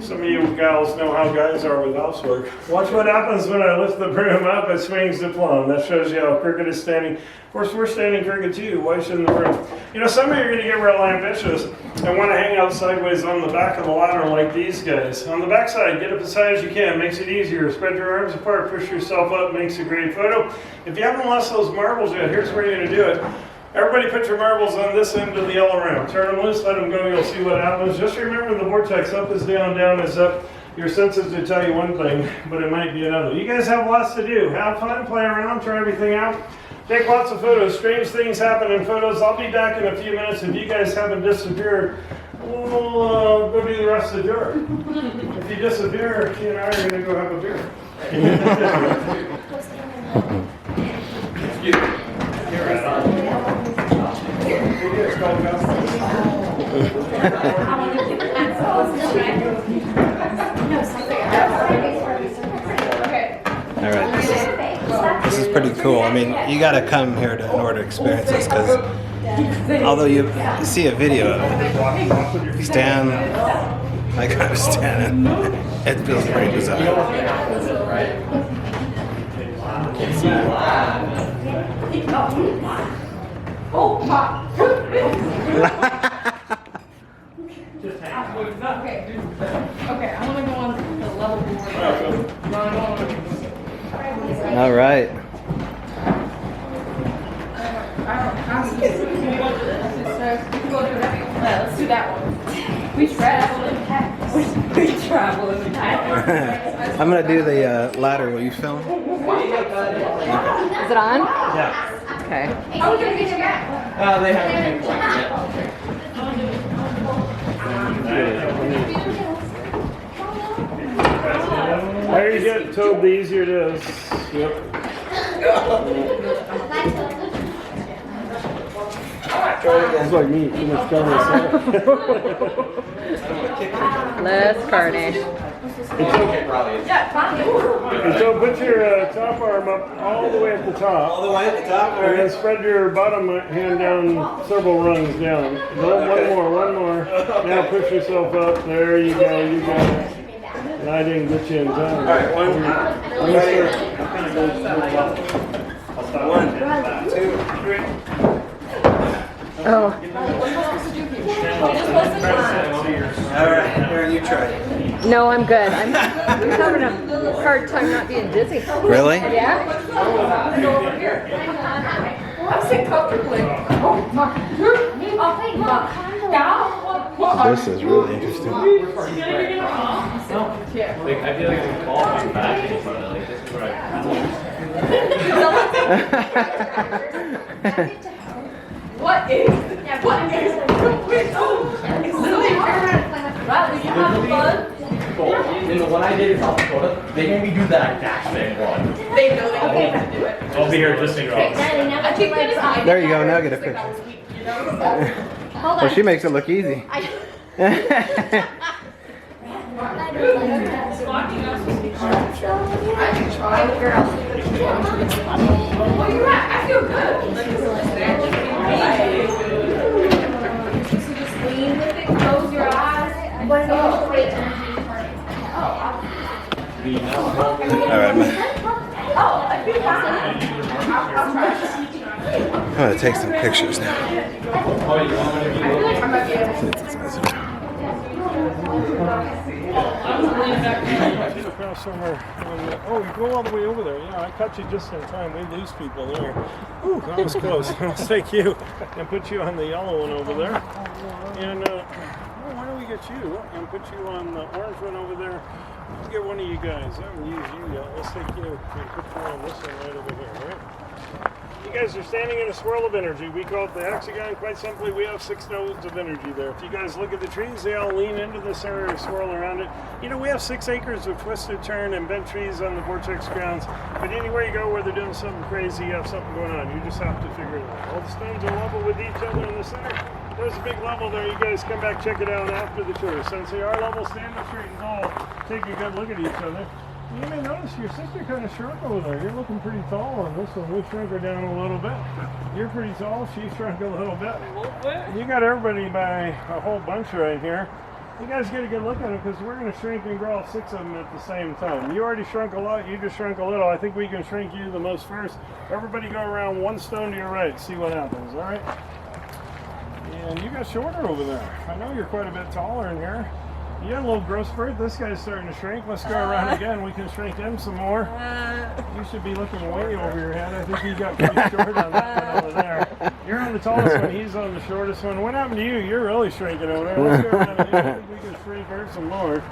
D: Some of you gals know how guys are with housework. Watch what happens when I lift the broom up, it swings to plumb. That shows you how crooked it's standing. Of course, we're standing crooked too. Why shouldn't the broom? You know, some of you are going to get real ambitious and want to hang out sideways on the back of the ladder like these guys. On the back side, get up as high as you can. Makes it easier. Spread your arms apart, push yourself up, makes a great photo. If you haven't lost those marbles yet, here's where you're going to do it. Everybody put your marbles on this end of the yellow round. Turn them loose, let them go, you'll see what happens. Just remember the vortex, up is down, down is up. Your senses will tell you one thing, but it might be another. You guys have lots to do. Have fun, play around, try everything out. Take lots of photos. Strange things happen in photos. I'll be back in a few minutes. If you guys haven't disappeared, we'll go do the rest of the tour. If you disappear, you and I are going to go have a beer. You're right on.
A: All right, this is pretty cool. I mean, you got to come here in order to experience this, because although you see a video of it, you stand like I'm standing, it feels pretty bizarre.
C: Okay, I want to go on the level board.
A: All right.
C: Let's do that one. We travel in packs. We travel in packs.
A: I'm gonna do the ladder. Will you film?
C: Is it on?
E: Yeah.
C: Okay.
G: How are we gonna get you back?
E: They haven't been quite
D: The higher you get told, the easier it is. Yep. It's like me, too much carne.
C: Less carne.
D: And so put your top arm up all the way at the top.
A: All the way at the top.
D: And then spread your bottom hand down several rungs down. One more. Now push yourself up. There you go, you got it. And I didn't get you in time.
A: All right, one, 2, 3.
C: Oh.
A: All right, Eryn, you try.
C: No, I'm good. I'm having a hard time not being dizzy.
A: Really?
C: Yeah? I'm sitting comfortably.
A: This is really interesting.
E: I feel like I'm falling back in front of like this is where
C: What is? What is? It's literally
E: Cool. And the one I did in South Dakota, they made me do that exact same one.
G: They know they can do it.
E: I'll be here just in case.
G: I think that is
A: There you go. Now get a picture.
G: Hold
A: Well,
G: on.
A: she makes it look easy.
G: I feel good. So just lean with it, close your eyes. What is
A: All right, man. I'm gonna take some pictures now.
D: Across somewhere. Oh, you go all the way over there. Yeah, I caught you just in time. We lose people there. Ooh, that was close. I'll take you and put you on the yellow one over there. And why don't we get you and put you on the orange one over there? Let's get one of you guys. I haven't used you yet. Let's take you and put you on this one right over here, right? You guys are standing in a swirl of energy. We call it the hexagon. Quite simply, we have 6 nodes of energy there. If you guys look at the trees, they all lean into this area and swirl around it. You know, we have 6 acres of twisted turn and bent trees on the vortex grounds. But anywhere you go where they're doing something crazy, you have something going on. You just have to figure it out. All the stones are level with each other in the center. There's a big level there. You guys come back, check it out after the tour. Since they are level, stand up straight and tall. Take a good look at each other. You may notice your sister kind of shrunk over there. You're looking pretty tall on this one. We shrunk her down a little bit. You're pretty tall. She shrunk a little bit. You got everybody by a whole bunch right here. You guys get a good look at them because we're going to shrink and grow all 6 of them at the same time. You already shrunk a lot. You just shrunk a little. I think we can shrink you the most first. Everybody go around 1 stone to your right. See what happens. All right? And you got shorter over there. I know you're quite a bit taller in here. You got a little growth spurt. This guy's starting to shrink. Let's go around again. We can shrink him some more. You should be looking way over your head. I think you got pretty short on that one over there. You're on the tallest one. He's on the shortest one. What happened to you? You're really shrinking over there. Let's go around again. I think we can shrink her some more.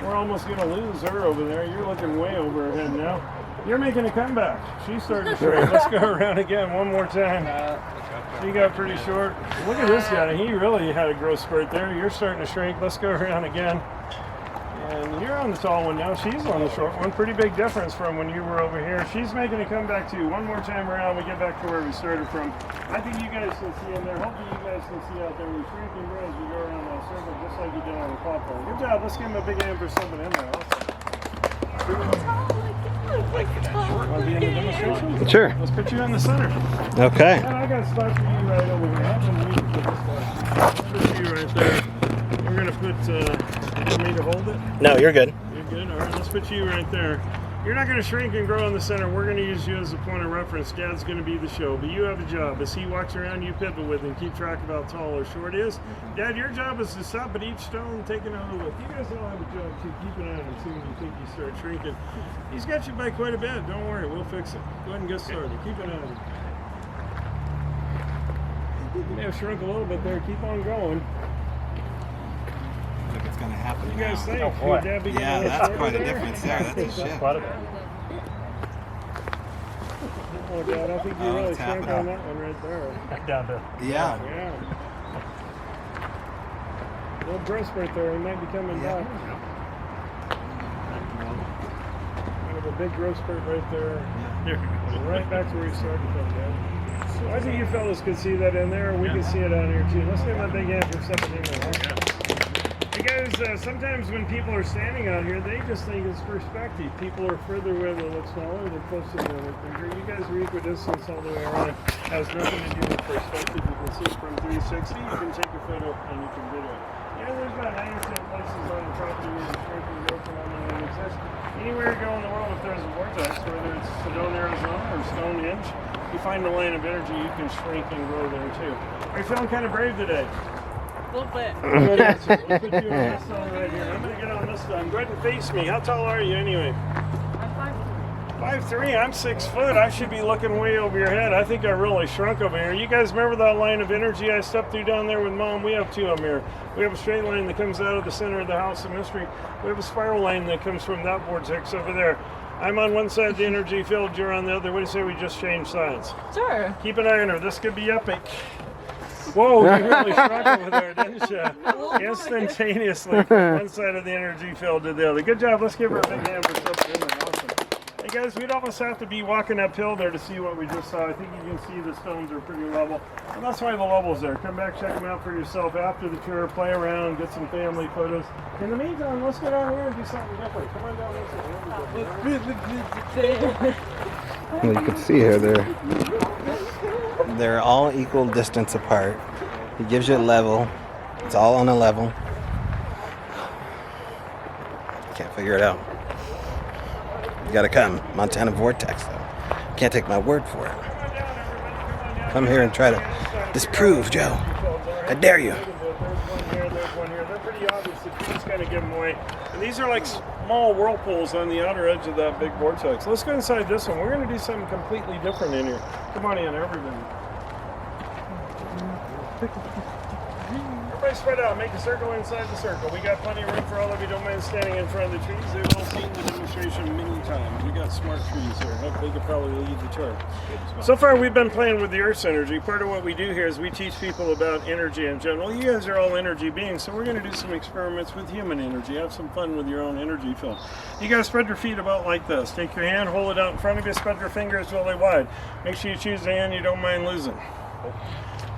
D: We're almost going to lose her over there. You're looking way over her head now. You're making a comeback. She's starting to shrink. Let's go around again one more time. She got pretty short. Look at this guy. He really had a growth spurt there. You're starting to shrink. Let's go around again. And you're on the tall one now. She's on the short one. Pretty big difference from when you were over here. She's making a comeback too. One more time around. We get back to where we started from. I think you guys can see in there. Hopefully you guys can see out there. We shrink and grow as we go around that circle just like you did on the popcorn. Good job. Let's give him a big hand for something in there. Want to be in the demonstration?
A: Sure.
D: Let's put you in the center.
A: Okay.
D: And I got a spot for you right over here. I'm going to put this spot. Put you right there. We're going to put, you want me to hold it?
A: No, you're good.
D: You're good? All right, let's put you right there. You're not going to shrink and grow in the center. We're going to use you as a point of reference. Dad's going to be the show, but you have a job. As he walks around, you pivot with him. Keep track of how tall or short he is. Dad, your job is to stop at each stone and take another look. You guys all have a job too. Keep an eye on him as soon as you think you start shrinking. He's got you by quite a bit. Don't worry, we'll fix it. Go ahead and get started. Keep an eye on him. You may have shrunk a little bit there. Keep on going.
A: I think it's going to happen.
D: You guys think?
E: Oh, boy.
D: Dad be
A: Yeah,
D: getting
A: that's
D: shorter
A: quite a
D: there?
A: difference there. That's a shift.
E: Quite a bit.
D: Oh, Dad, I think you
A: Oh,
D: really
A: it's
D: shrunk
A: happening.
D: on that one right there.
E: Back down to.
A: Yeah.
D: Yeah. Little growth spurt there. He might be coming back. Kind of a big growth spurt right there. Right back to where he started from, Dad. So I think you fellas could see that in there. We can see it on here too. Let's give him a big hand for stepping in there. Huh? You guys, sometimes when people are standing out here, they just think it's perspective. People are further away, they look smaller, they're closer, they look bigger. You guys are equidistant all the way around. It has nothing to do with perspective. You can see it from 360, you can take a photo, and you can video it. Yeah, there's about 9 places on the property where the shrinking growth phenomenon exists. Anywhere you go in the world, if there's a vortex, whether it's Sedona, Arizona, or Stonehenge, you find a line of energy, you can shrink and grow there too. Are you feeling kind of brave today?
G: A little bit.
D: Good answer. We'll put you on this side right here. I'm going to get on this side. Go ahead and face me. How tall are you anyway?
G: I'm
D: 5'3". I'm 6 foot. I should be looking way over your head. I think I really shrunk over here. You guys remember that line of energy I stepped through down there with Mom? We have 2 of them here. We have a straight line that comes out of the center of the House of Mystery. We have a spiral line that comes from that vortex over there. I'm on one side of the energy field. You're on the other. What do you say we just change sides?
G: Sure.
D: Keep an eye on her. This could be epic. Whoa, you really struck over there, didn't you? Instantaneously from one side of the energy field to the other. Good job. Let's give her a big hand for something in there. Awesome. Hey guys, we'd almost have to be walking uphill there to see what we just saw. I think you can see the stones are pretty level. And that's why the level's there. Come back, check them out for yourself after the tour, play around, get some family photos. In the meantime, let's get on here and do something different. Come on down this way.
A: Well, you can see here, they're all equal distance apart. It gives you a level. It's all on a level. Can't figure it out. You gotta come. Montana Vortex, though. Can't take my word for it. Come here and try to disprove, Joe. I dare you.
D: There's one here, there's one here. They're pretty obvious. The trees kind of give them away. And these are like small whirlpools on the outer edge of that big vortex. Let's go inside this one. We're going to do something completely different in here. Come on in, everybody. Everybody spread out. Make a circle inside the circle. We got plenty of room for all of you. Don't mind standing in front of the trees. They've all seen the demonstration many times. We got smart trees here. They could probably lead the charge. So far, we've been playing with the Earth's energy. Part of what we do here is we teach people about energy in general. You guys are all energy beings, so we're going to do some experiments with human energy. Have some fun with your own energy field. You guys spread your feet about like this. Take your hand, hold it out in front of you, spread your fingers really wide. Make sure you choose the hand you don't mind losing.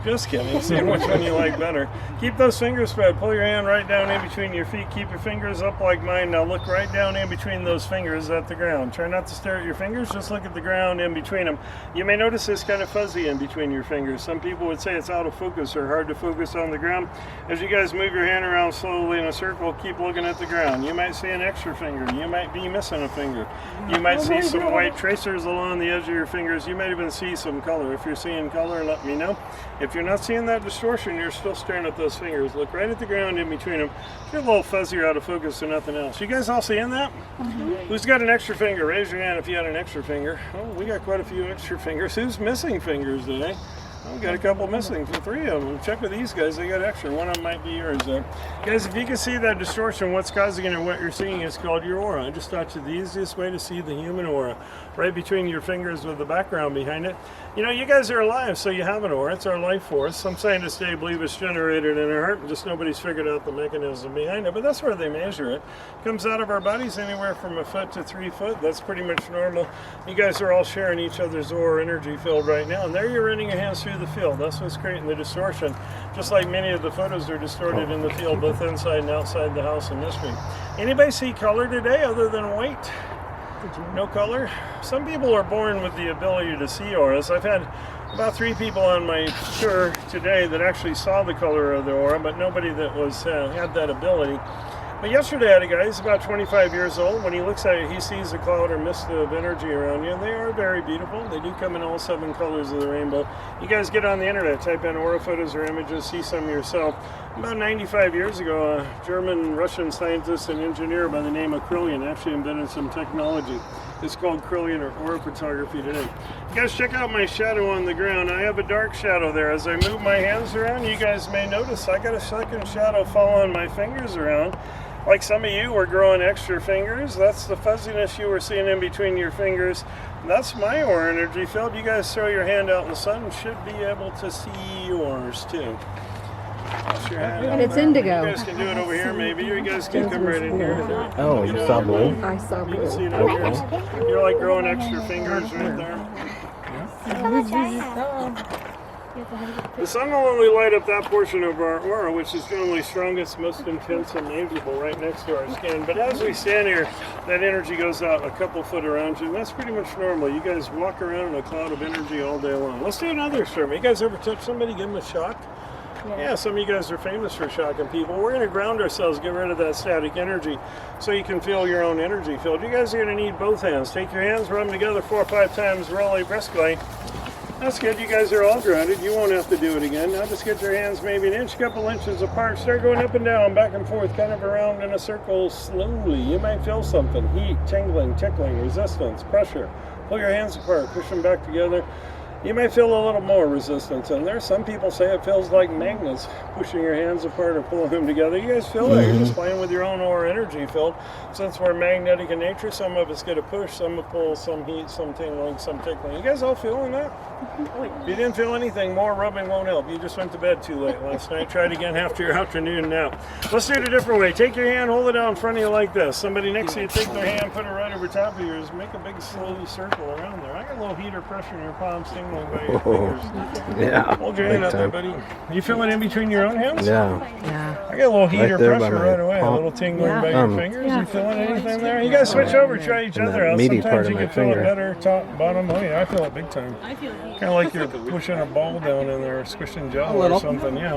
D: Just kidding. See which one you like better. Keep those fingers spread. Pull your hand right down in between your feet. Keep your fingers up like mine. Now look right down in between those fingers at the ground. Try not to stare at your fingers. Just look at the ground in between them. You may notice it's kind of fuzzy in between your fingers. Some people would say it's out of focus or hard to focus on the ground. As you guys move your hand around slowly in a circle, keep looking at the ground. You might see an extra finger. You might be missing a finger. You might see some white tracers along the edge of your fingers. You might even see some color. If you're seeing color, let me know. If you're not seeing that distortion, you're still staring at those fingers. Look right at the ground in between them. If you're a little fuzzy or out of focus or nothing else. You guys all seeing that? Mm-hmm. Who's got an extra finger? Raise your hand if you had an extra finger. Oh, we got quite a few extra fingers. Who's missing fingers today? Oh, we got a couple missing, 3 of them. Check with these guys, they got extra. One of them might be yours there. Guys, if you can see that distortion, what's causing it and what you're seeing is called your aura. I just taught you the easiest way to see the human aura. Right between your fingers with the background behind it. You know, you guys are alive, so you have an aura. It's our life force. Some scientists today believe it's generated in our heart, just nobody's figured out the mechanism behind it, but that's where they measure it. It comes out of our bodies anywhere from a foot to 3 foot. That's pretty much normal. You guys are all sharing each other's aura energy field right now, and there you're running your hands through the field. That's what's creating the distortion. Just like many of the photos are distorted in the field, both inside and outside the house in this week. Anybody see color today other than white? No color? Some people are born with the ability to see auras. I've had about 3 people on my tour today that actually saw the color of the aura, but nobody that was had that ability. But yesterday I had a guy, he's about 25 years old. When he looks at it, he sees a cloud or mist of energy around you, and they are very beautiful. They do come in all 7 colors of the rainbow. You guys get on the internet, type in aura photos or images, see some yourself. About 95 years ago, a German-Russian scientist and engineer by the name of Krillian actually invented some technology. It's called Krillian or aura photography today. You guys check out my shadow on the ground. I have a dark shadow there. As I move my hands around, you guys may notice I got a second shadow following my fingers around. Like some of you were growing extra fingers. That's the fuzziness you were seeing in between your fingers. That's my aura energy field. You guys throw your hand out in the sun and should be able to see yours too. Your hand
C: and it's indigo.
D: You guys can do it over here maybe. You guys can come right in here.
A: Oh, you saw blue?
C: I saw blue.
D: You can see it over here. You're like growing extra fingers right there. The sun will only light up that portion of our aura, which is generally strongest, most intense, and measurable right next to our skin. But as we stand here, that energy goes out a couple foot around you, and that's pretty much normal. You guys walk around in a cloud of energy all day long. Let's do another experiment. You guys ever touch somebody, give them a shock? Yeah, some of you guys are famous for shocking people. We're going to ground ourselves, get rid of that static energy so you can feel your own energy field. You guys are going to need both hands. Take your hands, rub them together 4 or 5 times really briskly. That's good. You guys are all grounded. You won't have to do it again. Now just get your hands maybe an inch, couple inches apart. Start going up and down, back and forth, kind of around in a circle slowly. You might feel something. Heat, tingling, tickling, resistance, pressure. Pull your hands apart, push them back together. you might feel a little more resistance in there. Some people say it feels like magnets pushing your hands apart or pulling them together. You guys feel that? You're just playing with your own aura energy field. Since we're magnetic in nature, some of us get a push, some a pull, some heat, some tingling, some tickling. You guys all feeling that? If you didn't feel anything, more rubbing won't help. You just went to bed too late last night. Try it again after your afternoon nap. Let's do it a different way. Take your hand, hold it out in front of you like this. Somebody next to you, take their hand, put it right over top of yours. Make a big slowly circle around there. I got a little heater pressure in your palms, tingling by your fingers.
A: Yeah.
D: Hold your hand out there, buddy. You feel it in between your own hands?
A: Yeah.
D: I got a little heater
A: there by
D: pressure
A: my
D: right away. A
A: palm.
D: little tingling by your fingers. You feeling anything there? You guys switch over, try each
A: And
D: other
A: that
D: out.
A: meaty part
D: Sometimes
A: of
D: you
A: my
D: can feel it
A: finger.
D: better, top, bottom. Oh yeah, I feel it big time. Kind of like you're pushing a ball down in there, squishing gel or something. Yeah.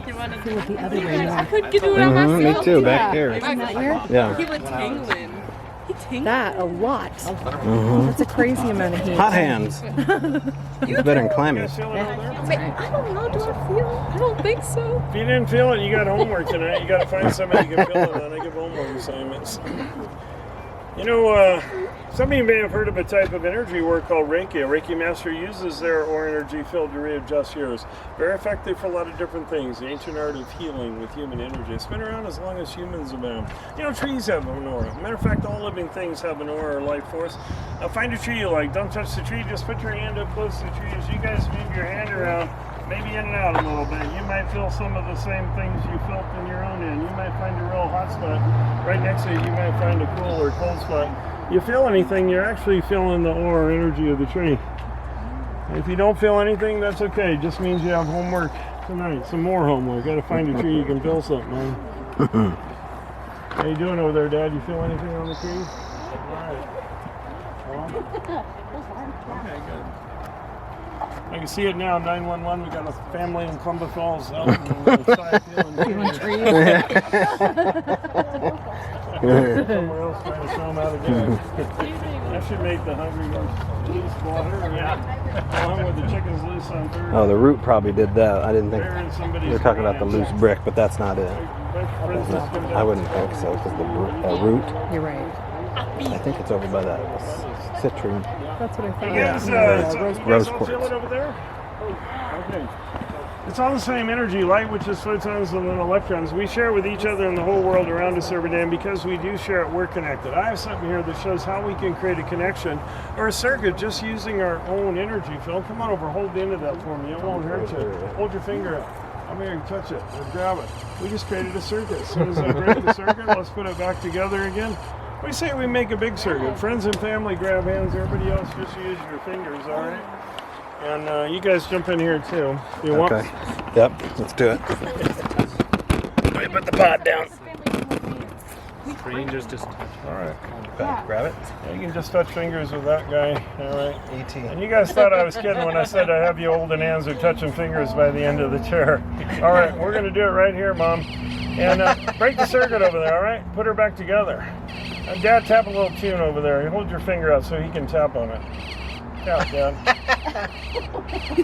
C: The other way.
G: I couldn't get it on myself.
A: Me too, back here.
C: Isn't that weird?
A: Yeah.
G: He was tingling. He tingled.
C: That a lot. That's a crazy amount of heat.
A: Hot hands. It's better than clammy.
D: You guys feel it over there?
G: I don't know. Do I feel it? I don't think so.
D: If you didn't feel it, you got homework tonight. You got to find somebody who can feel it, and I give homework assignments. You know, some of you may have heard of a type of energy work called Reiki. A Reiki master uses their aura energy field to readjust yours. Very effective for a lot of different things. The ancient art of healing with human energy. It's been around as long as humans have been. You know, trees have an aura. Matter of fact, all living things have an aura or life force. Now, find a tree you like. Don't touch the tree. Just put your hand up close to the tree. As you guys move your hand around, maybe in and out a little bit. You might feel some of the same things you felt in your own end. You might find a real hot spot. Right next to you, you might find a cool or cold spot. You feel anything, you're actually feeling the aura energy of the tree. If you don't feel anything, that's okay. It just means you have homework tonight. Some more homework. Got to find a tree you can feel something on. How you doing over there, Dad? You feel anything on the tree? All right. Okay, good. I can see it now, 911. We got a family in Columbus Falls out inside feeling trees. Somewhere else trying to show them how to do it. That should make the hungry ones loose water. Yeah. Along with the chickens loose on Thursday.
A: Oh, the root probably did that. I didn't think
D: Burying somebody's
A: you were talking about the
D: hands.
A: loose brick, but that's not it.
D: For instance, come down.
A: I wouldn't think so, because the root,
C: You're right.
A: I think it's over by that citrine.
C: That's what I thought.
D: You guys,
A: Rose
D: you guys all
A: quartz.
D: feel it over there? Okay. It's all the same energy, light, which is photons and then electrons. We share with each other and the whole world around us every day, and because we do share it, we're connected. I have something here that shows how we can create a connection or a circuit just using our own energy field. Come on over, hold the end of that for me. It won't hurt you. Hold your finger up. I'm here to touch it or grab it. We just created a circuit. As soon as I break the circuit, let's put it back together again. We say we make a big circuit. Friends and family grab hands. Everybody else just use your fingers, all right? And you guys jump in here too. You want?
A: Okay. Yep, let's do it. Let me put the pot down.
B: Strangers just
D: All right.
A: Grab it.
D: Yeah, you can just touch fingers with that guy. All right.
A: E.T.
D: And you guys thought I was kidding when I said I have you holding hands or touching fingers by the end of the chair. All right, we're going to do it right here, Mom. And break the circuit over there, all right? Put her back together. And Dad, tap a little tune over there. Hold your finger out so he can tap on it. Tap, Dad.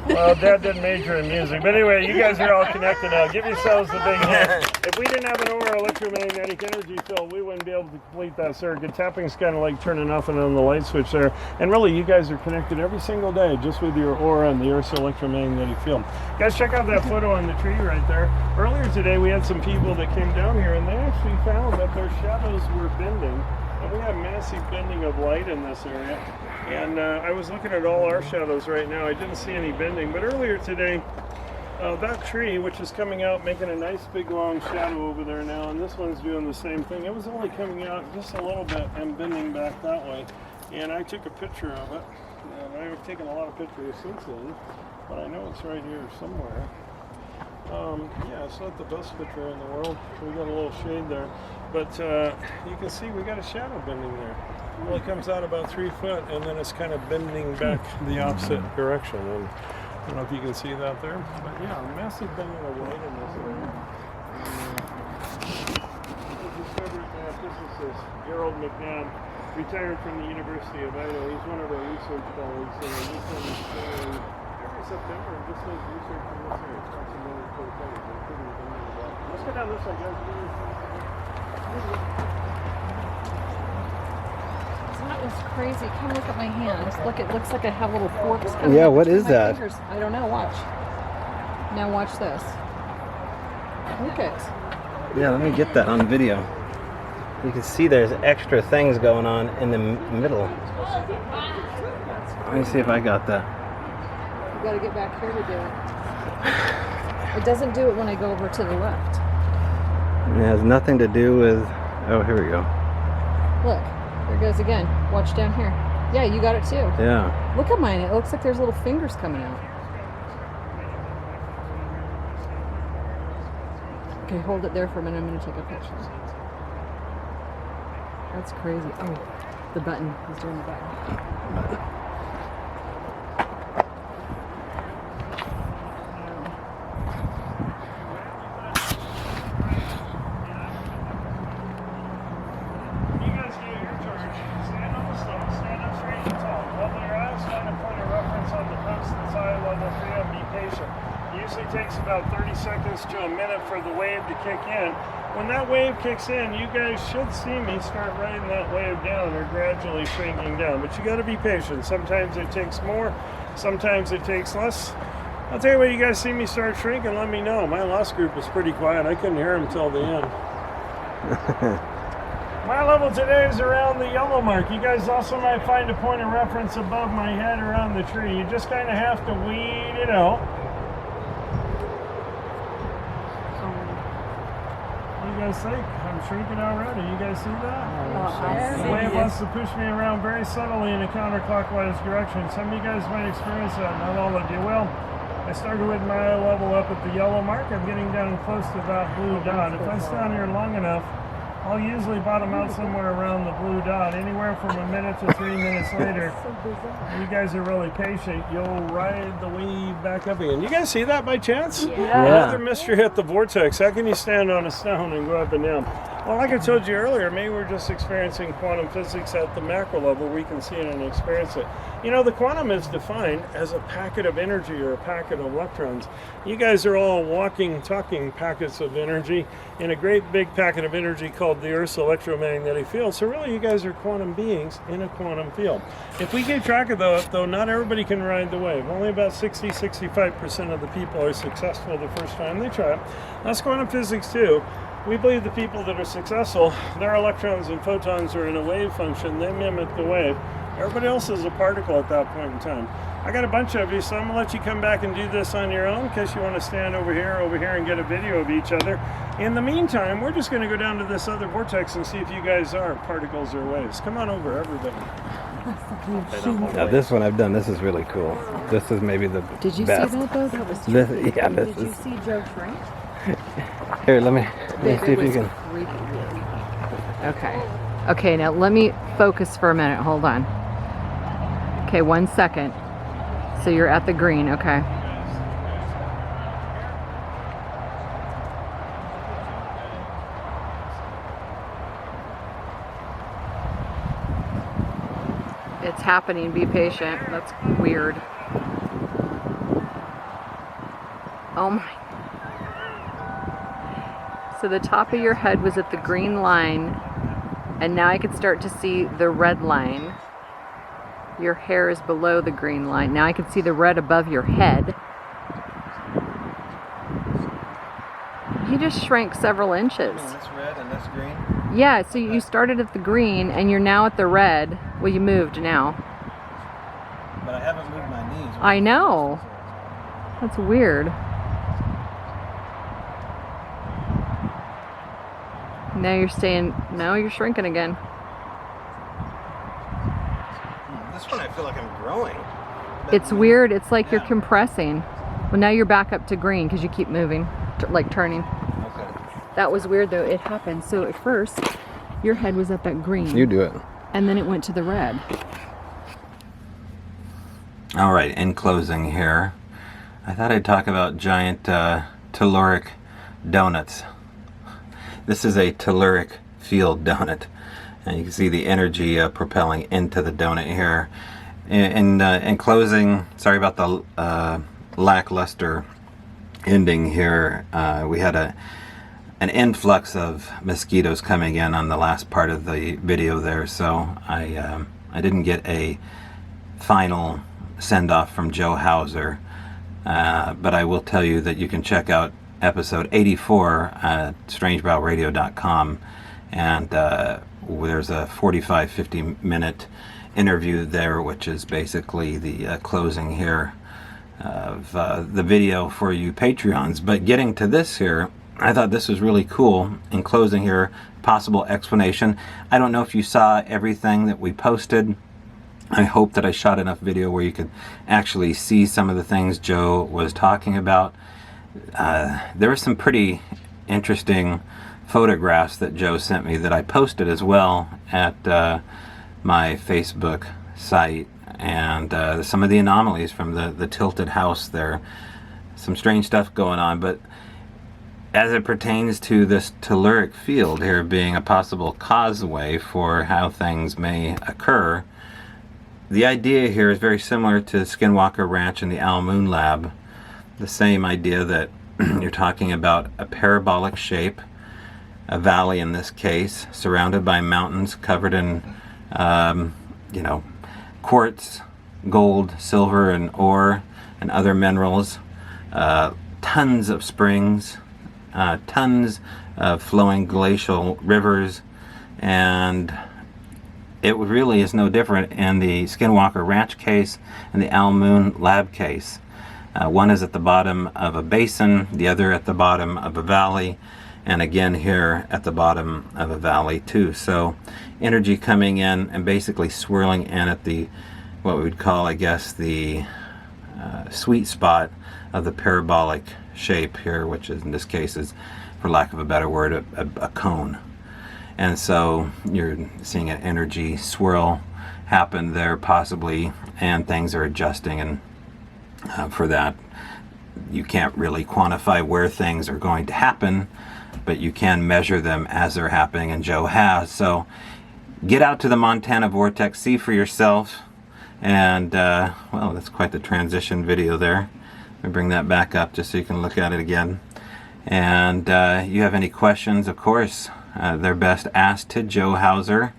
D: Well, Dad didn't major in music. But anyway, you guys are all connected now. Give yourselves a big hand. If we didn't have an aura electromagnetic energy field, we wouldn't be able to complete that circuit. Tapping's kind of like turning off and on the light switch there. And really, you guys are connected every single day just with your aura and the Earth's electromagnetic field. Guys, check out that photo on the tree right there. Earlier today, we had some people that came down here, and they actually found that their shadows were bending. And we have massive bending of light in this area. And I was looking at all our shadows right now. I didn't see any bending. But earlier today, that tree, which is coming out, making a nice big long shadow over there now, and this one's doing the same thing. It was only coming out just a little bit and bending back that way. And I took a picture of it. And I've taken a lot of pictures since then, but I know it's right here somewhere. Yeah, it's not the best picture in the world. We got a little shade there. But you can see we got a shadow bending there. Well, it comes out about 3 foot, and then it's kind of bending back the opposite direction. And I don't know if you can see that there, but yeah, massive bending of light in this area. Discovered physicist Gerald McNabb, retired from the University of Idaho. He's one of our research colleagues, and he's been every September and just does research in this area. Talks about it for the studies, including the bending of light. Let's go down this way, guys.
C: is crazy. Come look at my hand. Look, it looks like I have little forks coming
A: Yeah,
C: out
A: what
C: between
A: is
C: my
A: that?
C: fingers. I don't know. Watch. Now watch this. Look it.
A: Yeah, let me get that on video. You can see there's extra things going on in the middle. Let me see if I got that.
C: You got to get back here to do it. It doesn't do it when I go over to the left.
A: It has nothing to do with... Oh, here we go.
C: Look, there it goes again. Watch down here. Yeah, you got it too.
A: Yeah.
C: Look at mine. It looks like there's little fingers coming out. Okay, hold it there for a minute. I'm going to take a picture. That's crazy. Oh, the button. He's doing the button.
D: You guys do your charge. Stand on the slope, stand up straight and tall. Level your eyes, find a point of reference on the post that's eye level for you, and be patient. It usually takes about 30 seconds to a minute for the wave to kick in. When that wave kicks in, you guys should see me start writing that wave down or gradually shrinking down. But you got to be patient. Sometimes it takes more, sometimes it takes less. I'll tell you what, you guys see me start shrinking, let me know. My loss group was pretty quiet. I couldn't hear them till the end. My level today is around the yellow mark. You guys also might find a point of reference above my head around the tree. You just kind of have to weed it out. What do you guys think? I'm shrinking already. You guys see that? The wave wants to push me around very subtly in a counterclockwise direction. Some of you guys might experience that, not all of you will. I started with my eye level up at the yellow mark. I'm getting down close to that blue dot. If I stand here long enough, I'll usually bottom out somewhere around the blue dot. Anywhere from a minute to 3 minutes later, you guys are really patient, you'll ride the wave back up again. You guys see that by chance?
C: Yeah.
D: Another mystery at the vortex. How can you stand on a stone and go up and down? Well, like I told you earlier, maybe we're just experiencing quantum physics at the macro level. We can see it and experience it. You know, the quantum is defined as a packet of energy or a packet of electrons. You guys are all walking, talking packets of energy in a great big packet of energy called the Earth's electromagnetic field. So really, you guys are quantum beings in a quantum field. If we keep track of that, though, not everybody can ride the wave. Only about 60-65% of the people are successful the first time they try it. That's quantum physics too. We believe the people that are successful, their electrons and photons are in a wave function. They mimic the wave. Everybody else is a particle at that point in time. I got a bunch of you, so I'm gonna let you come back and do this on your own in case you want to stand over here, and get a video of each other. In the meantime, we're just gonna go down to this other vortex and see if you guys are particles or waves. Come on over, everybody.
A: Now this one I've done. This is really cool. This is maybe the
C: Did you
A: best.
C: see that though? That was
A: This-
C: tricky.
A: yeah, this
C: Did you
A: is-
C: see Joe shrink?
A: Here, let me see if you can.
C: Okay. Okay, now let me focus for a minute. Hold on. Okay, 1 second. So you're at the green, okay. It's happening. Be patient. That's weird. Oh my. So the top of your head was at the green line, and now I can start to see the red line. Your hair is below the green line. Now I can see the red above your head. You just shrank several inches.
A: This red and this green.
C: Yeah, so you started at the green and you're now at the red. Well, you moved now.
A: But I haven't moved my knees.
C: I know. That's weird. Now you're staying, now you're shrinking again.
A: This one I feel like I'm growing.
C: It's weird. It's like you're compressing. Well, now you're back up to green because you keep moving, like turning.
A: Okay.
C: That was weird though. It happened. So at first, your head was up at green.
A: You do it.
C: And then it went to the red.
A: All right, in closing here, I thought I'd talk about giant telluric donuts. This is a telluric field donut, and you can see the energy propelling into the donut here. In closing, sorry about the lackluster ending here. We had an influx of mosquitoes coming in on the last part of the video there, so I I didn't get a final send-off from Joe Hauser, but I will tell you that you can check out episode 84 at strangebrowradio.com, and there's a 45-50 minute interview there, which is basically the closing here of the video for you Patreons. But getting to this here, I thought this was really cool. In closing here, possible explanation. I don't know if you saw everything that we posted. I hope that I shot enough video where you could actually see some of the things Joe was talking about. There were some pretty interesting photographs that Joe sent me that I posted as well at my Facebook site, and some of the anomalies from the tilted house there. Some strange stuff going on, but as it pertains to this telluric field here being a possible causeway for how things may occur, the idea here is very similar to Skinwalker Ranch and the Al Moon Lab. The same idea that you're talking about a parabolic shape, a valley in this case, surrounded by mountains covered in, quartz, gold, silver, and ore, and other minerals, tons of springs, tons of flowing glacial rivers, and it really is no different in the Skinwalker Ranch case and the Al Moon Lab case. One is at the bottom of a basin, the other at the bottom of a valley, and again here at the bottom of a valley too. So energy coming in and basically swirling in at the, what we would call, I guess, the sweet spot of the parabolic shape here, which is, in this case, is, for lack of a better word, a cone. And so you're seeing an energy swirl happen there possibly, and things are adjusting, and for that you can't really quantify where things are going to happen, but you can measure them as they're happening, and Joe has. So get out to the Montana Vortex, see for yourself, and well, that's quite the transition video there. Let me bring that back up just so you can look at it again. And you have any questions, of course, they're best asked to Joe Hauser.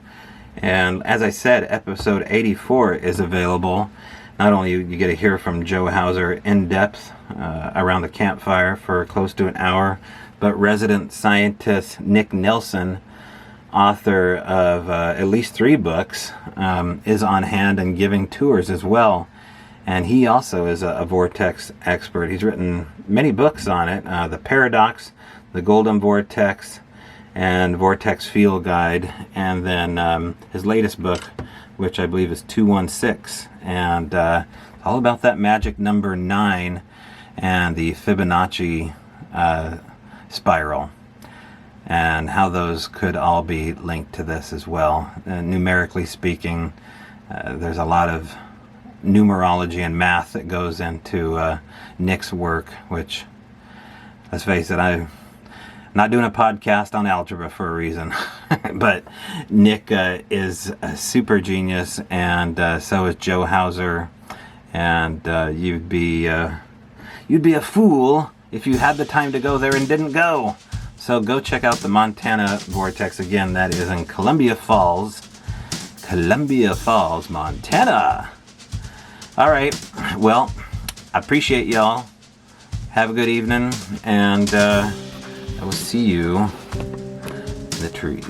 A: And as I said, episode 84 is available. Not only you get to hear from Joe Hauser in depth around the campfire for close to an hour, but resident scientist Nick Nelson, author of at least 3 books, is on hand and giving tours as well. And he also is a vortex expert. He's written many books on it, The Paradox, The Golden Vortex, and Vortex Field Guide, and then his latest book, which I believe is 216, and all about that magic number 9 and the Fibonacci spiral, and how those could all be linked to this as well. Numerically speaking, there's a lot of numerology and math that goes into Nick's work, which, let's face it, I'm not doing a podcast on algebra for a reason. But Nick is a super genius, and so is Joe Hauser, and you'd be a fool if you had the time to go there and didn't go. So go check out the Montana Vortex. Again, that is in Columbia Falls, Montana. All right, well, I appreciate y'all. Have a good evening, and I will see you in the trees.